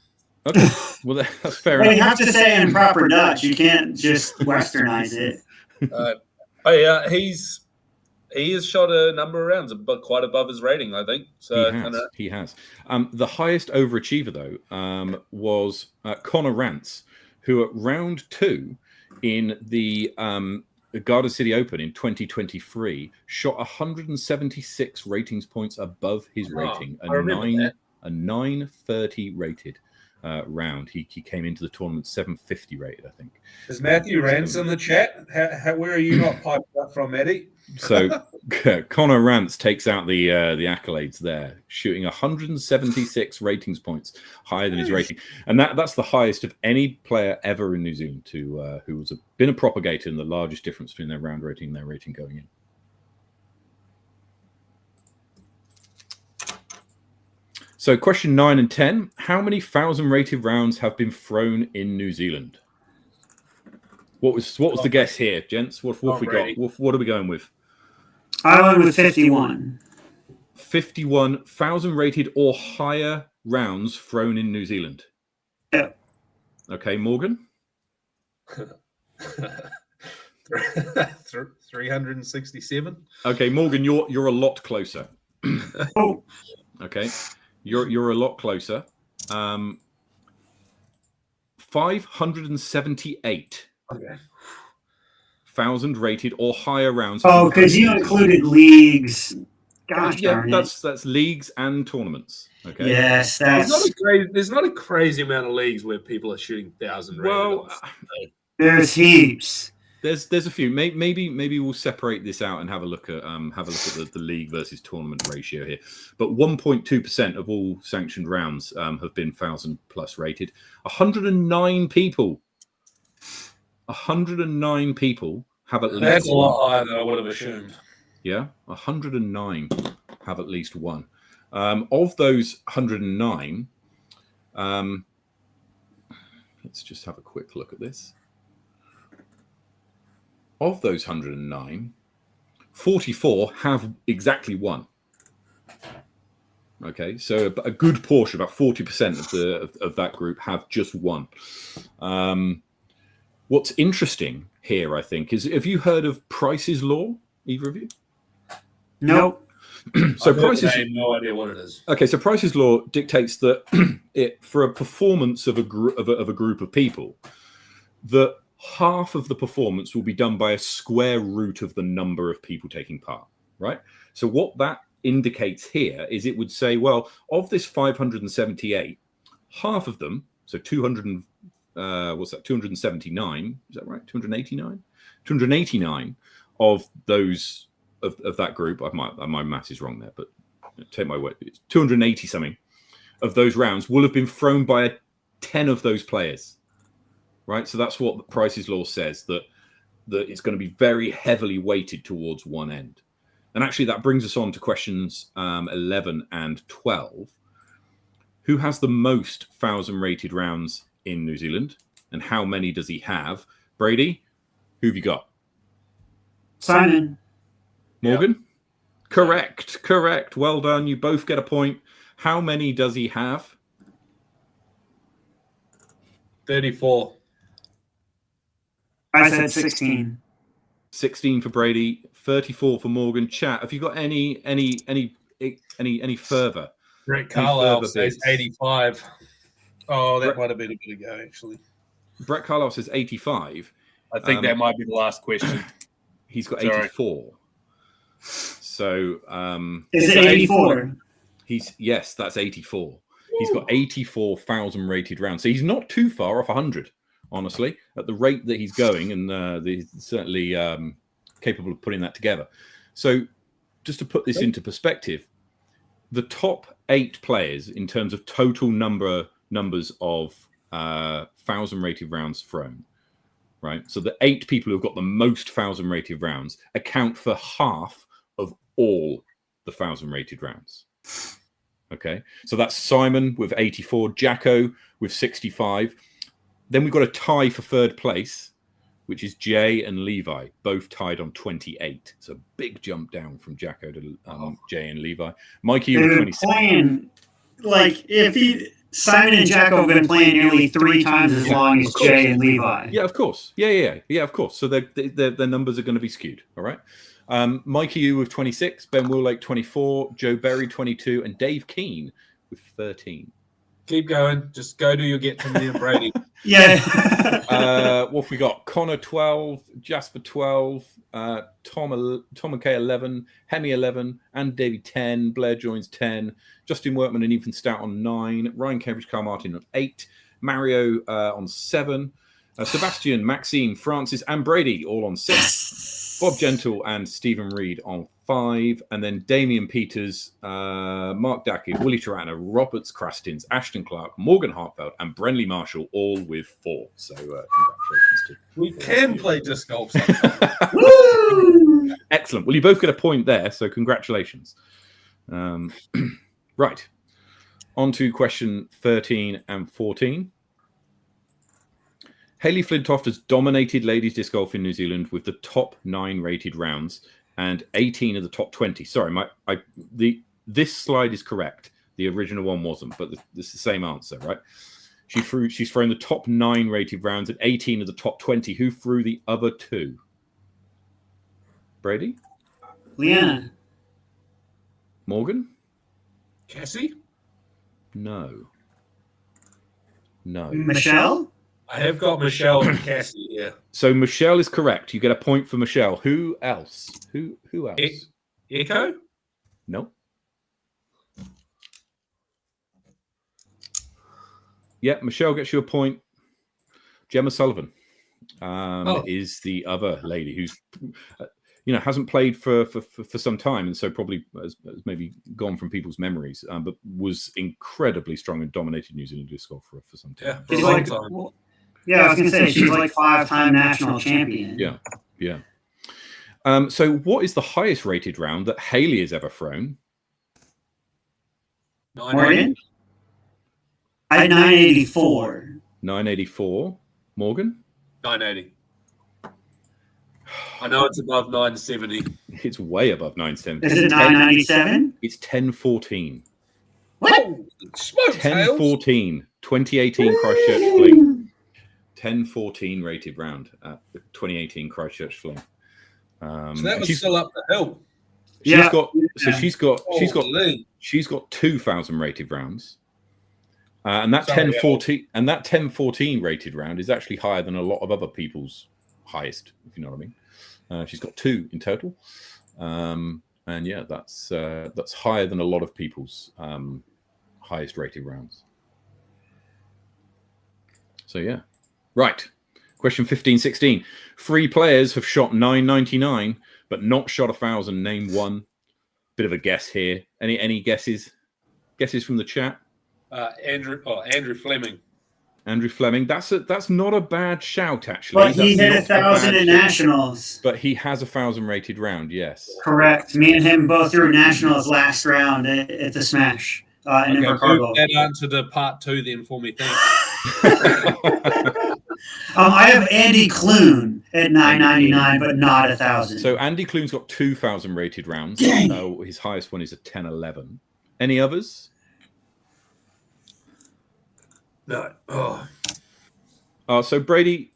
A: Okay, well that's fair enough.
B: You have to say it in proper Dutch. You can't just westernize it.
C: He has shot a number of rounds, but quite above his rating, I think. So
A: he has. The highest overachiever though was Connor Rance, who at round 2 in the Garden City Open in 2023 shot 176 ratings points above his rating, a 930 rated round. He came into the tournament 750 rated, I think.
C: Is Matthew Rance in the chat? Where are you not piped up from, Eddie?
A: So Connor Rance takes out the accolades there, shooting 176 ratings points higher than his rating, and that's the highest of any player ever in New Zealand who has been a propagator, and the largest difference between their round rating and their rating going in. So question 9 and 10, how many 1,000 rated rounds have been thrown in New Zealand? What was the guess here, gents? What have we got? What are we going with?
B: I went with 51.
A: 51,000 rated or higher rounds thrown in New Zealand.
B: Yeah.
A: Okay, Morgan?
C: 367.
A: Okay, Morgan, you're a lot closer.
B: Oh.
A: Okay. You're a lot closer. 578.
C: Okay.
A: 1,000 rated or higher rounds.
B: Oh, because you included leagues. Gosh,
A: yeah, that's leagues and tournaments. Okay.
B: Yes,
C: there's not a crazy amount of leagues where people are shooting 1,000 rated.
A: Well,
B: there's heaps.
A: There's a few. Maybe we'll separate this out and have a look at the league versus tournament ratio here. But 1.2% of all sanctioned rounds have been 1,000 plus rated. 109 people. 109 people have at least.
C: That's a lot higher than I would have assumed.
A: Yeah, 109 have at least one. Of those 109, let's just have a quick look at this. of those 109, 44 have exactly one. Okay, so a good portion, about 40% of that group have just one. What's interesting here, I think, is, have you heard of Price's Law, either of you?
B: Nope.
C: So I have no idea what it is.
A: Okay, so Price's Law dictates that for a performance of a group of people, that half of the performance will be done by a square root of the number of people taking part, right? So what that indicates here is it would say, well, of this 578, half of them, so 200 what's that, 279, is that right? 289? 289 of those of that group, my math is wrong there, but take my word, it's 280 something of those rounds will have been thrown by 10 of those players, right? So that's what the Price's Law says, that it's going to be very heavily weighted towards one end. And actually that brings us on to questions 11 and 12. Who has the most 1,000 rated rounds in New Zealand, and how many does he have? Brady, who have you got?
B: Simon.
A: Morgan?
C: Yep.
A: Correct. Well done. You both get a point. How many does he have?
C: 34.
B: I said 16.
A: 16 for Brady, 34 for Morgan. Chat, have you got any further?
C: Brett Carlisle says 85. Oh, that might have been a bit ago, actually.
A: Brett Carlisle says 85.
C: I think that might be the last question.
A: He's got 84. So
B: is it 84?
A: Yes, that's 84. He's got 84,000 rated rounds. So he's not too far off 100, honestly, at the rate that he's going, and he's certainly capable of putting that together. So just to put this into perspective, the top 8 players in terms of total numbers of 1,000 rated rounds thrown, right? So the 8 people who've got the most 1,000 rated rounds account for half of all the 1,000 rated rounds. Okay, so that's Simon with 84, Jacko with 65. Then we've got a tie for third place, which is Jay and Levi, both tied on 28. So big jump down from Jacko to Jay and Levi. Mikey, you were 26.
B: Playing, like, Simon and Jacko have been playing nearly 3 times as long as Jay and Levi.
A: Yeah, of course. Yeah, of course. So their numbers are going to be skewed. All right. Mikey Yu with 26, Ben Woolake 24, Joe Berry 22, and Dave Keane with 13.
C: Keep going. Just go to your get to me and Brady.
B: Yeah.
A: What have we got? Connor 12, Jasper 12, Tom and Kay 11, Hemi 11, and David 10, Blair joins 10, Justin Workman and Ethan Stout on 9, Ryan Cambridge, Carl Martin on 8, Mario on 7, Sebastian, Maxime, Francis, and Brady all on 6. Bob Gentle and Stephen Reed on 5, and then Damian Peters, Mark Dackett, Willie Tarana, Roberts Crastins, Ashton Clark, Morgan Hartfeld, and Brenley Marshall, all with 4. So congratulations to
C: we can play disc golf.
A: Excellent. Well, you both get a point there, so congratulations. Right. On to question 13 and 14. Hayley Flintoft has dominated ladies disc golf in New Zealand with the top 9 rated rounds and 18 of the top 20. Sorry, this slide is correct. The original one wasn't, but it's the same answer, right? She's thrown the top 9 rated rounds and 18 of the top 20. Who threw the other 2? Brady?
B: Leanna.
A: Morgan?
C: Cassie?
A: No.
B: Michelle?
C: I have got Michelle and Cassie, yeah.
A: So Michelle is correct. You get a point for Michelle. Who else? Who else?
C: Echo?
A: No. Yeah, Michelle gets you a point. Gemma Sullivan is the other lady who's, hasn't played for some time, and so probably has maybe gone from people's memories, but was incredibly strong and dominated New Zealand disc golf for some time.
C: Yeah, for a long time.
B: Yeah, I was going to say, she's like 5-time national champion.
A: Yeah. So what is the highest rated round that Hayley has ever thrown?
B: Morgan? I had 984.
A: 984. Morgan?
C: 980. I know it's above 970.
A: It's way above 970.
B: Is it 997?
A: It's 1014.
B: What?
C: Smoke
A: 1014. 2018 Christchurch Fling. 1014 rated round at the 2018 Christchurch Fling.
C: So that was still up the hill.
A: She's got 2,000 rated rounds. And that 1014 rated round is actually higher than a lot of other people's highest, if you know what I mean. She's got 2 in total. And yeah, that's higher than a lot of people's highest rated rounds. So yeah. Right. Question 15-16. 3 players have shot 999, but not shot 1,000. Name one. Bit of a guess here. Any guesses? Guesses from the chat?
C: Andrew Fleming.
A: Andrew Fleming. That's not a bad shout, actually.
B: But he hit 1,000 in nationals.
A: But he has 1,000 rated round, yes.
B: Correct. Me and him both threw nationals last round at the Smash in Invercargill.
C: That answer to part 2 then for me, thanks.
B: I have Andy Clune at 999, but not 1,000.
A: So Andy Clune's got 2,000 rated rounds. His highest one is a 1011. Any others?
C: No. Oh.
A: So Brady,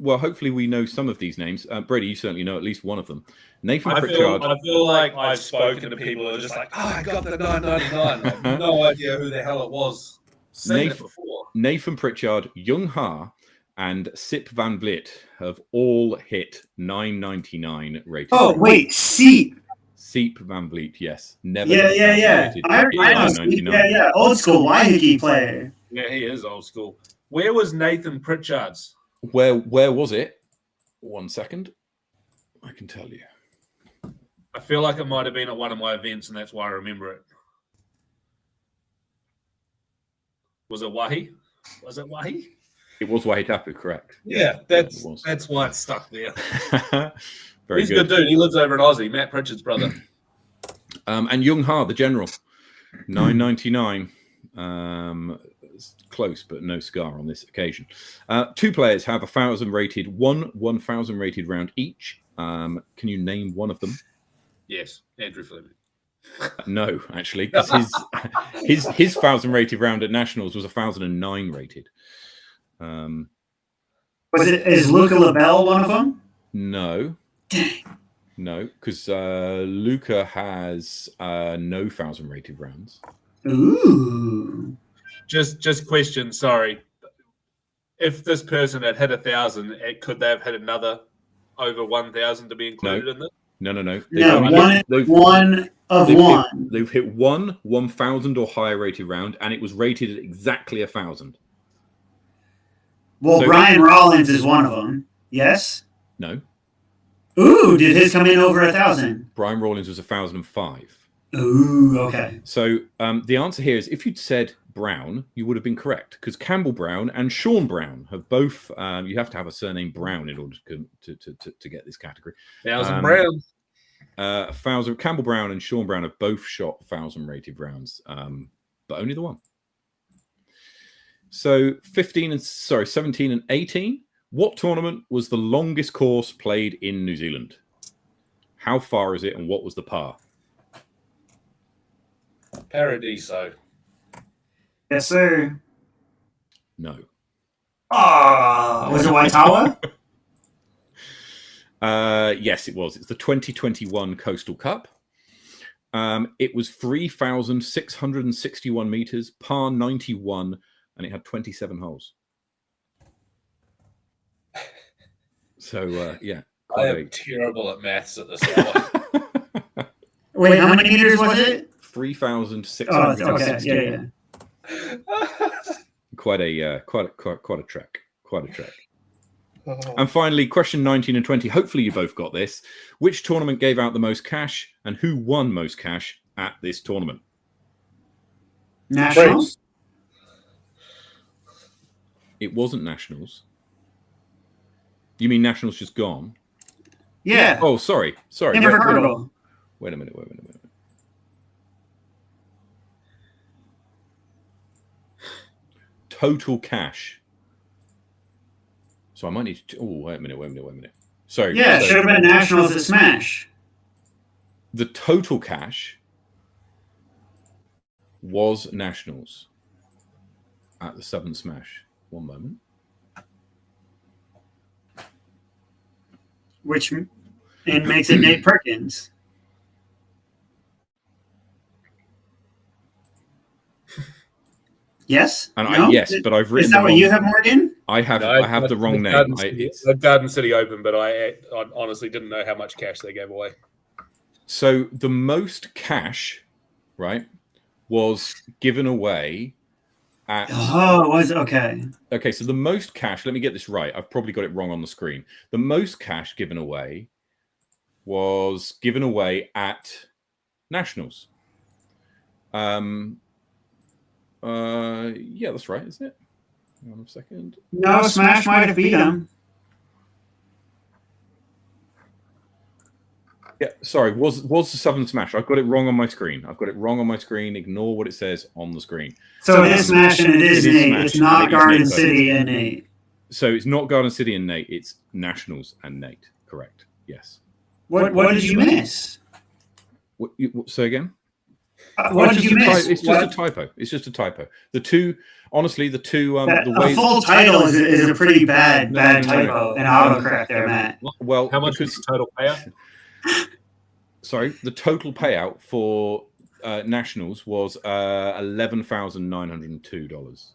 A: hopefully we know some of these names. Brady, you certainly know at least one of them. Nathan Pritchard.
C: I feel like I've spoken to people who are just like, I got the 999. I have no idea who the hell it was. Seen it before.
A: Nathan Pritchard, Jung Ha, and Sip Van Vliet have all hit 999 rated.
B: Oh, wait, Seep.
A: Seep Van Vliet, yes. Never.
B: Yeah. I know Seep. Yeah. Old school Waiheke player.
C: Yeah, he is old school. Where was Nathan Pritchard's?
A: Where was it? 1 second. I can tell you.
C: I feel like it might have been at one of my events, and that's why I remember it. Was it Wahi? Was it Wahi?
A: It was Wahitapu, correct.
C: Yeah, that's why it's stuck there.
A: He's
C: a good dude. He lives over in Aussie, Matt Pritchard's brother.
A: And Jung Ha, the general, 999. Close, but no scar on this occasion. 2 players have 1,000 rated, 1,000 rated round each. Can you name one of them?
C: Yes, Andrew Fleming.
A: No, actually, because his 1,000 rated round at nationals was 1,009 rated.
B: Is Luca LaBelle one of them?
A: No.
B: Dang.
A: No, because Luca has no 1,000 rated rounds.
B: Ooh.
C: Just question, sorry. If this person had hit 1,000, could they have hit another over 1,000 to be included in this?
A: No.
B: One of one.
A: They've hit 1,000 or higher rated round, and it was rated at exactly 1,000.
B: Well, Brian Rollins is one of them. Yes?
A: No.
B: Ooh, did his come in over 1,000?
A: Brian Rollins was 1,005.
B: Ooh, okay.
A: So the answer here is if you'd said Brown, you would have been correct because Campbell Brown and Sean Brown have both. You have to have a surname Brown in order to get this category.
C: 1,000 Brown.
A: 1,000. Campbell Brown and Sean Brown have both shot 1,000 rated rounds, but only the one. So 17 and 18. What tournament was the longest course played in New Zealand? How far is it, and what was the par?
C: Paradiso.
B: Yes, sir.
A: No.
B: Was it Waitawa?
A: Yes, it was. It's the 2021 Coastal Cup. It was 3,661 meters, par 91, and it had 27 holes. So, yeah.
C: I am terrible at maths at this point.
B: Wait, how many meters was it?
A: 3,600.
B: Oh, okay. Yeah.
A: Quite a trek. And finally, question 19 and 20. Hopefully you both got this. Which tournament gave out the most cash, and who won most cash at this tournament?
B: Nationals?
A: It wasn't Nationals. You mean Nationals just gone?
B: Yeah.
A: Oh, sorry. Wait a minute. Total cash. So I might need to. Oh, wait a minute. Sorry.
B: Yeah, it should have been Nationals at Smash.
A: The total cash was Nationals at the 7th Smash. One moment.
B: Which makes it Nate Perkins. Yes?
A: And
B: no?
A: yes, but I've written.
B: Is that what you have, Morgan?
A: I have the wrong name.
C: Garden City Open, but I honestly didn't know how much cash they gave away.
A: So the most cash, right, was given away at.
B: Oh, it was okay.
A: Okay, so the most cash. Let me get this right. I've probably got it wrong on the screen. The most cash given away was given away at Nationals. Yeah, that's right, isn't it? Hang on a second.
B: No, Smash might have beat him.
A: Yeah, sorry, was the 7th Smash. I've got it wrong on my screen. Ignore what it says on the screen.
B: So it is Smash and it is Nate.
A: Smash,
B: it's not Garden
A: Nate
B: City and Nate.
A: So it's not Garden City and Nate, it's Nationals and Nate. Correct. Yes.
B: What did you miss?
A: Say again?
B: What did you miss?
A: It's just a typo. It's just a typo. The two.
B: A full title is a pretty bad typo and autocorrect there, Matt.
A: Well,
C: how much was the total payout?
A: Sorry, the total payout for Nationals was $11,902.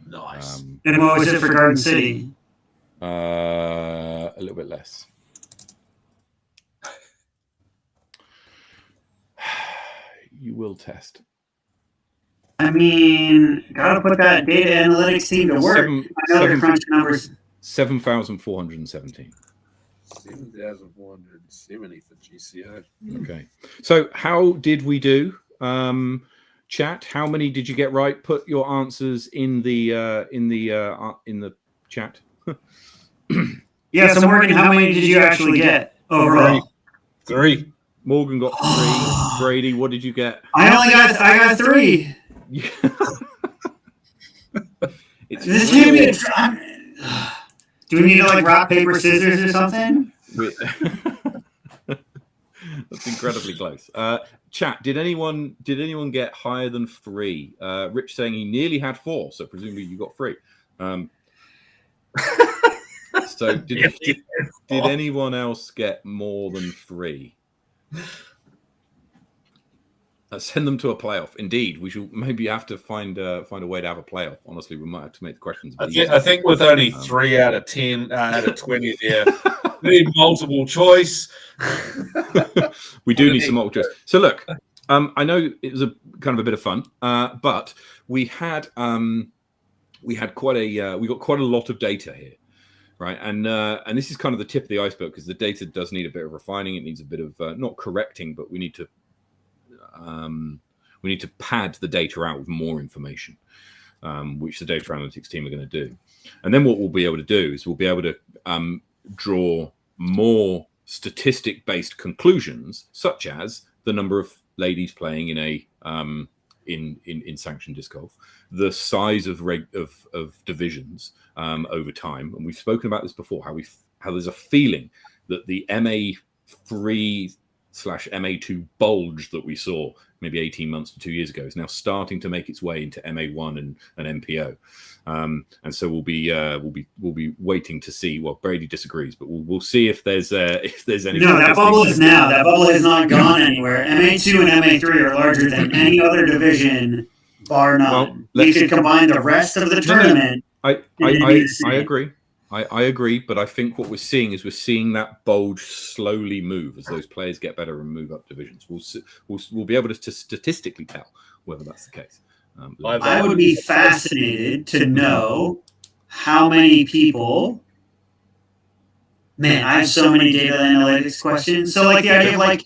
C: Nice.
B: And what was it for Garden City?
A: A little bit less. You will test.
B: I mean, gotta put that data analytics team to work. I know they're crunching numbers.
A: 7,417.
C: 7,470 for GCO.
A: Okay. So how did we do? Chat, how many did you get right? Put your answers in the chat.
B: Yeah, so Morgan, how many did you actually get overall?
C: 3.
A: Morgan got 3. Brady, what did you get?
B: I got 3. This can't be a do we need to rock, paper, scissors or something?
A: That's incredibly close. Chat, did anyone get higher than 3? Rich saying he nearly had 4, so presumably you got 3. So did anyone else get more than 3? Send them to a playoff. Indeed, we should maybe have to find a way to have a playoff. Honestly, we might have to make the questions.
C: I think with only 3 out of 10 out of 20 there, we need multiple choice.
A: We do need some multiple choice. So look, I know it was a kind of a bit of fun, but we got quite a lot of data here, right? And this is kind of the tip of the iceberg because the data does need a bit of refining. It needs a bit of not correcting, but we need to pad the data out with more information, which the data analytics team are going to do. And then what we'll be able to do is we'll be able to draw more statistic-based conclusions, such as the number of ladies playing in a in sanctioned disc golf, the size of divisions over time. And we've spoken about this before, how there's a feeling that the MA3/MA2 bulge that we saw maybe 18 months to 2 years ago is now starting to make its way into MA1 and MPO, and so we'll be waiting to see. Well, Brady disagrees, but we'll see if there's any. No,
B: that bubble is now. That bubble has not gone anywhere. MA2 and MA3 are larger than any other division, bar none. Well, we could combine the rest of the tournament.
A: I agree. I agree, but I think what we're seeing is that bulge slowly move as those players get better and move up divisions. We'll be able to statistically tell whether that's the case.
B: I would be fascinated to know how many people. Man, I have so many data analytics questions. So, the idea of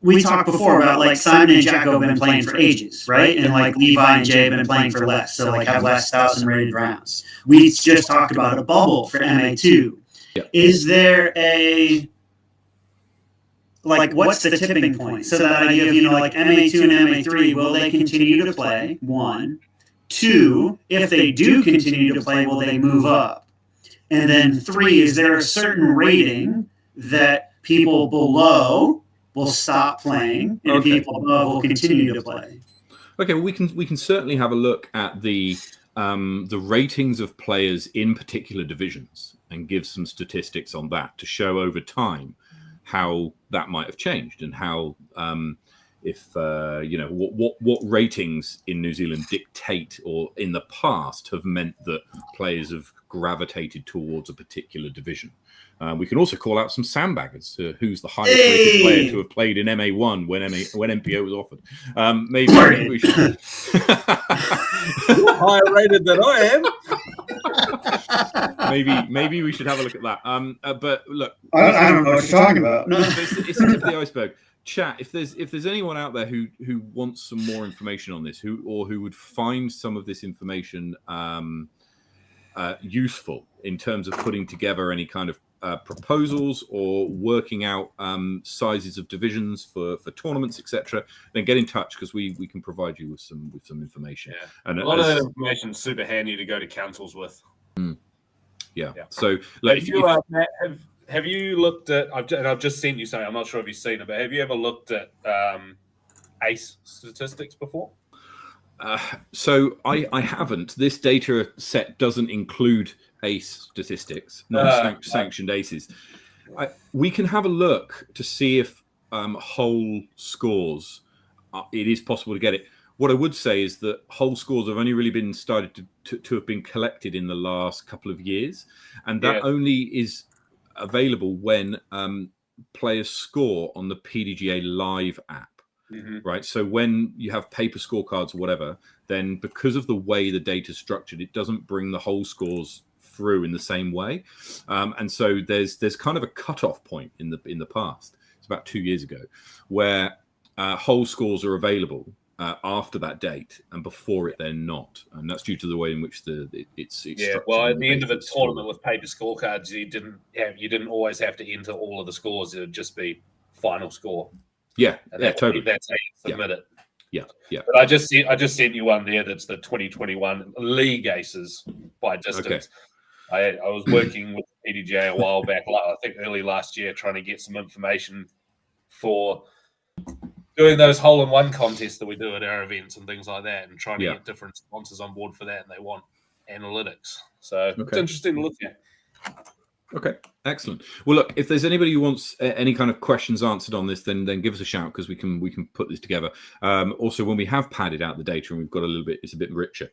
B: we talked before about Simon and Jacko have been playing for ages, right? And Levi and Jay have been playing for less, so have less 1,000 rated rounds. We just talked about a bubble for MA2.
A: Yep.
B: Is there a what's the tipping point? So that idea of MA2 and MA3, will they continue to play? 1, 2, if they do continue to play, will they move up? And then 3, is there a certain rating that people below will stop playing and people above will continue to play.
A: Okay, well, we can certainly have a look at the ratings of players in particular divisions and give some statistics on that to show over time how that might have changed and how what ratings in New Zealand dictate or in the past have meant that players have gravitated towards a particular division. We can also call out some sandbaggers. Who's the highest rated player to have played in MA1 when MPO was offered? Maybe we should.
C: You're higher rated than I
A: am. Maybe we should have a look at that. But look,
B: I don't know what you're talking about.
A: It's the tip of the iceberg. Chat, if there's anyone out there who wants some more information on this, who would find some of this information useful in terms of putting together any kind of proposals or working out sizes of divisions for tournaments, etc., then get in touch because we can provide you with some information.
C: Yeah.
A: And
C: a lot of that information is super handy to go to councils with.
A: Yeah. So like,
C: have you looked at? I've just sent you something. I'm not sure if you've seen it, but have you ever looked at ACE statistics before?
A: So I haven't. This data set doesn't include ACE statistics, sanctioned ACEs. We can have a look to see if whole scores. It is possible to get it. What I would say is that whole scores have only really been started to have been collected in the last couple of years, and that only is available when players score on the PDGA Live app. Right. So when you have paper scorecards or whatever, then because of the way the data is structured, it doesn't bring the whole scores through in the same way. And so there's kind of a cutoff point in the past. It's about 2 years ago where whole scores are available after that date, and before it they're not, and that's due to the way in which it's
C: well, at the end of a tournament with paper scorecards, you didn't always have to enter all of the scores. It would just be final score.
A: Totally.
C: That's how you submit it.
A: Yeah.
C: But I just sent you one there. That's the 2021 league aces by distance. I was working with PDGA a while back, I think early last year, trying to get some information for doing those hole-in-one contests that we do at our events and things like that, and trying to get different sponsors on board for that, and they want analytics. So it's interesting to look at.
A: Okay, excellent. Well, look, if there's anybody who wants any kind of questions answered on this, then give us a shout because we can put this together. Also, when we have padded out the data and we've got it's a bit richer,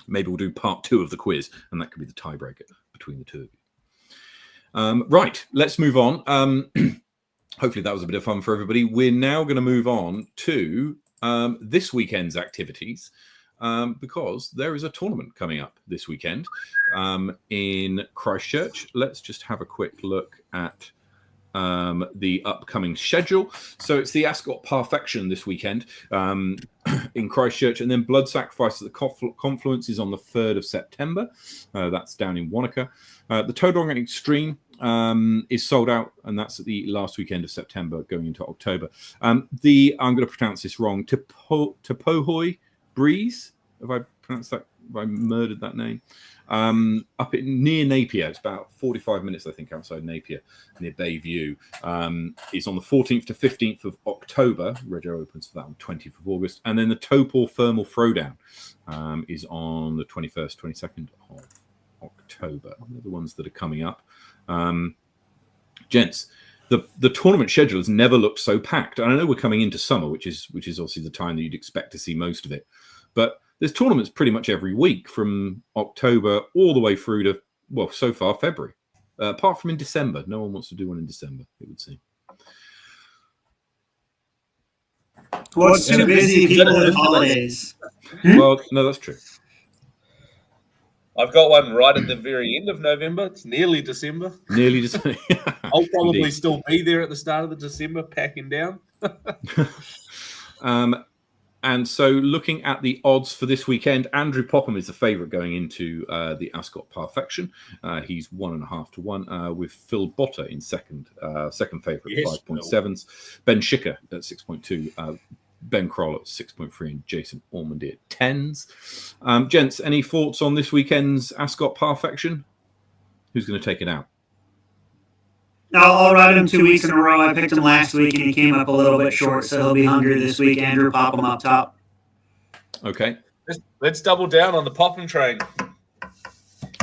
A: maybe we'll do part 2 of the quiz, and that could be the tiebreaker between the two of you. Right, let's move on. Hopefully that was a bit of fun for everybody. We're now going to move on to this weekend's activities because there is a tournament coming up this weekend in Christchurch. Let's just have a quick look at the upcoming schedule. So it's the Ascot Perfection this weekend in Christchurch, and then Blood Sacrifice at the Confluence is on the 3rd of September. That's down in Wanaka. The Tauranga Extreme is sold out, and that's at the last weekend of September going into October. I'm going to pronounce this wrong. Tapohoi Breeze. Have I pronounced that? Have I murdered that name? Up near Napier. It's about 45 minutes, I think, outside Napier, near Bayview. It's on the 14th to 15th of October. Rego opens for that on the 20th of August. And then the Topol Thermal Throwdown is on the 21st, 22nd of October. They're the ones that are coming up. Gents, the tournament schedule has never looked so packed. And I know we're coming into summer, which is obviously the time that you'd expect to see most of it. But there's tournaments pretty much every week from October all the way through to, well, so far February. Apart from in December. No one wants to do one in December, it would seem.
B: What's too busy people with holidays?
A: Well, no, that's true.
C: I've got one right at the very end of November. It's nearly December.
A: Nearly December.
C: I'll probably still be there at the start of the December, packing down.
A: And so looking at the odds for this weekend, Andrew Popham is the favourite going into the Ascot Perfection. He's 1.5 to 1 with Phil Botter in second favourite at 5.7s. Ben Schicker at 6.2. Ben Kroll at 6.3 and Jason Ormandy at 10s. Gents, any thoughts on this weekend's Ascot Perfection? Who's going to take it out?
B: I'll ride him 2 weeks in a row. I picked him last week, and he came up a little bit short, so he'll be hungry this week. Andrew, pop him up top.
A: Okay.
C: Let's double down on the popping train.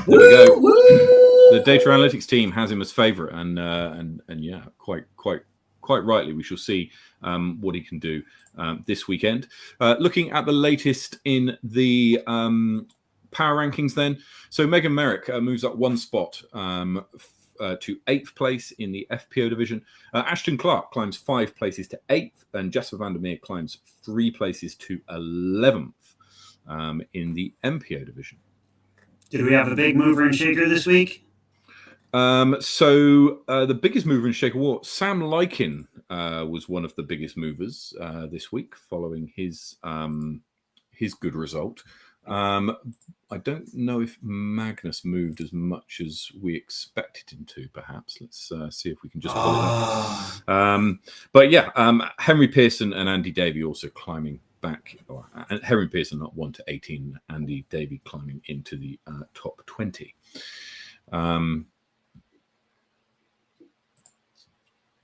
A: There we go. The data analytics team has him as favourite, and yeah, quite rightly. We shall see what he can do this weekend. Looking at the latest in the power rankings, then. So Megan Merrick moves up one spot to 8th place in the FPO division. Ashton Clark climbs 5 places to 8th, and Jasper Vandermeer climbs 3 places to 11th in the MPO division.
B: Did we have a big mover and shaker this week?
A: So the biggest mover and shaker, Sam Lykin was one of the biggest movers this week, following his good result. I don't know if Magnus moved as much as we expected him to. Perhaps let's see if we can just pull it up. But yeah, Henry Pearson and Andy Davey also climbing back. And Henry Pearson not 1 to 18. Andy Davey climbing into the top 20.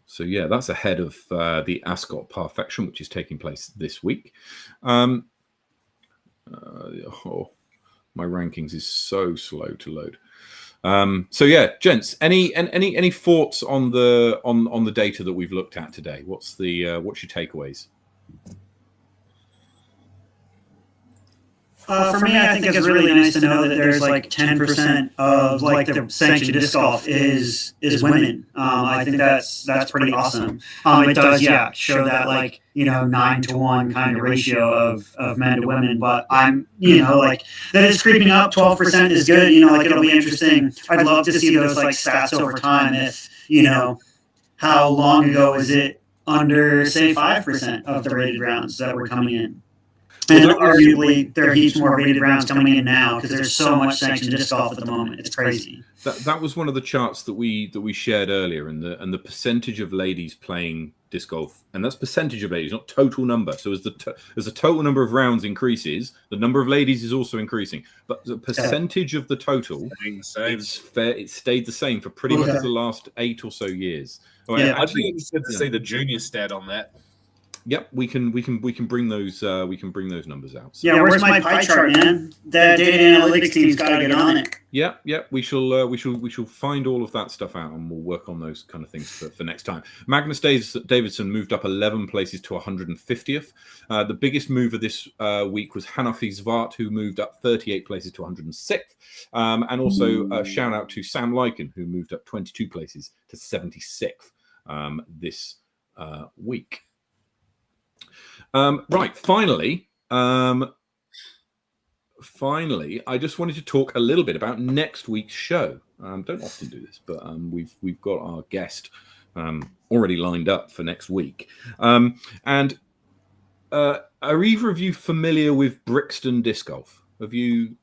A: So yeah, that's ahead of the Ascot Parfection, which is taking place this week. My rankings is so slow to load. So yeah, gents, any thoughts on the data that we've looked at today? What's your takeaways?
B: For me, I think it's really nice to know that there's like 10% of like the sanctioned disc golf is women. I think that's pretty awesome. It does, show that like 9-to-1 kind of ratio of men to women. But I'm like that is creeping up. 12% is good. Like it'll be interesting. I'd love to see those like stats over time. If how long ago is it under say 5% of the rated rounds that were coming in? And arguably, there are heaps more rated rounds coming in now because there's so much sanctioned disc golf at the moment. It's crazy.
A: That was one of the charts that we shared earlier, and the percentage of ladies playing disc golf, and that's percentage of ladies, not total number. So as the total number of rounds increases, the number of ladies is also increasing, but the percentage of the total, it stayed the same for pretty much the last 8 or so years.
C: I'd be interested to see the junior stat on that.
A: Yep, we can bring those numbers out.
B: So. Yeah, where's my pie chart, man? The data analytics team's got to get on it.
A: Yeah, we shall find all of that stuff out, and we'll work on those kind of things for next time. Magnus Davidson moved up 11 places to 150th. The biggest mover this week was Hanafi Zvart, who moved up 38 places to 106th, and also a shout out to Sam Lykin, who moved up 22 places to 76th this week. Right, finally, I just wanted to talk a little bit about next week's show. Don't often do this, but we've got our guest already lined up for next week. And are either of you familiar with Brixton Disc Golf? You've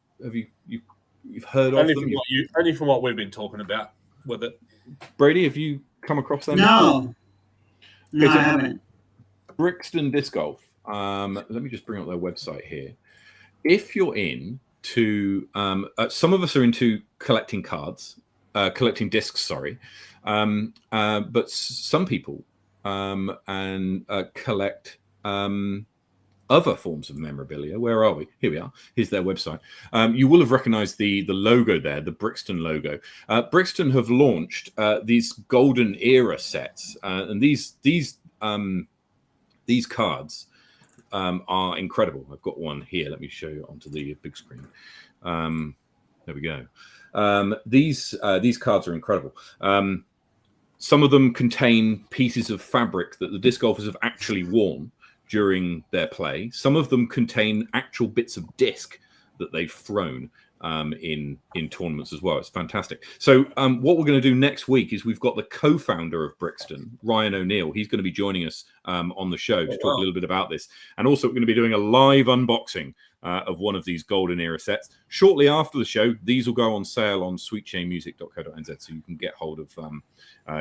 A: heard of them?
C: Only from what we've been talking about with it.
A: Brady, have you come across them?
B: No, I haven't.
A: Brixton Disc Golf. Let me just bring up their website here. If you're into, some of us are into collecting cards, collecting discs. Sorry, but some people collect other forms of memorabilia. Where are we? Here we are. Here's their website. You will have recognized the logo there, the Brixton logo. Brixton have launched these golden era sets, and these cards are incredible. I've got one here. Let me show you onto the big screen. There we go. These cards are incredible. Some of them contain pieces of fabric that the disc golfers have actually worn during their play. Some of them contain actual bits of disc that they've thrown in tournaments as well. It's fantastic. So what we're going to do next week is we've got the co-founder of Brixton, Ryan O'Neill. He's going to be joining us on the show to talk a little bit about this. And also we're going to be doing a live unboxing of one of these golden era sets. Shortly after the show, these will go on sale on sweetchainmusic.co.nz, so you can get hold of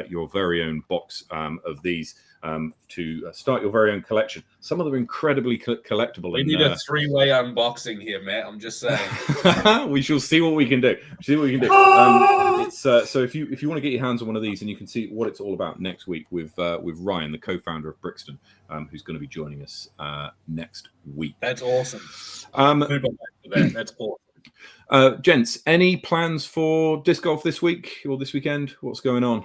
A: your very own box of these. to start your very own collection. Some of them are incredibly collectible.
C: We need a three-way unboxing here, Matt. I'm just saying.
A: We shall see what we can do. It's so if you want to get your hands on one of these, and you can see what it's all about next week with Ryan, the co-founder of Brixton, who's going to be joining us next week.
C: That's awesome. That's awesome.
A: Gents, any plans for disc golf this week or this weekend? What's going on?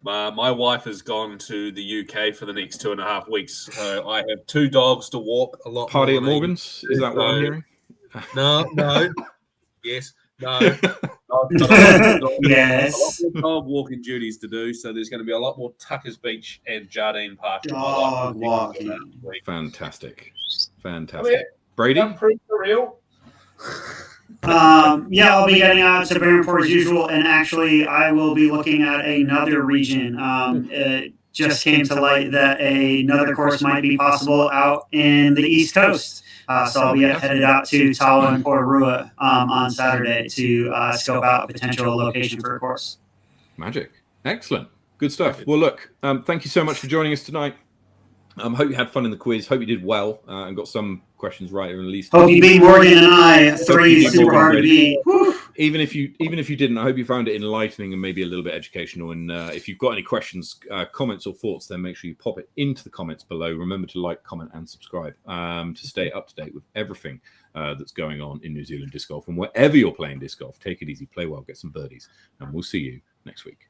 C: My wife has gone to the UK for the next 2.5 weeks. So I have 2 dogs to walk a lot.
A: Party at Morgan's? Is that what I'm hearing?
C: No. Yes. No.
B: Yes.
C: A lot more dog walking duties to do. So there's going to be a lot more Tuckers Beach and Jardine Park.
B: Dog walking.
A: Fantastic.
C: Brady? For real?
B: I'll be getting out to Barronport as usual, and actually I will be looking at another region. It just came to light that another course might be possible out in the East Coast. So I'll be headed out to Tawa and Pororua on Saturday to scope out a potential location for a course.
A: Magic. Excellent. Good stuff. Well, look, thank you so much for joining us tonight. Hope you had fun in the quiz. Hope you did well and got some questions right, or at least.
B: Hope you beat Morgan and I. 3 super hard to beat.
A: Even if you didn't, I hope you found it enlightening and maybe a little bit educational. And if you've got any questions, comments, or thoughts, then make sure you pop it into the comments below. Remember to like, comment, and subscribe to stay up to date with everything that's going on in New Zealand disc golf. And wherever you're playing disc golf, take it easy, play well, get some birdies, and we'll see you next week.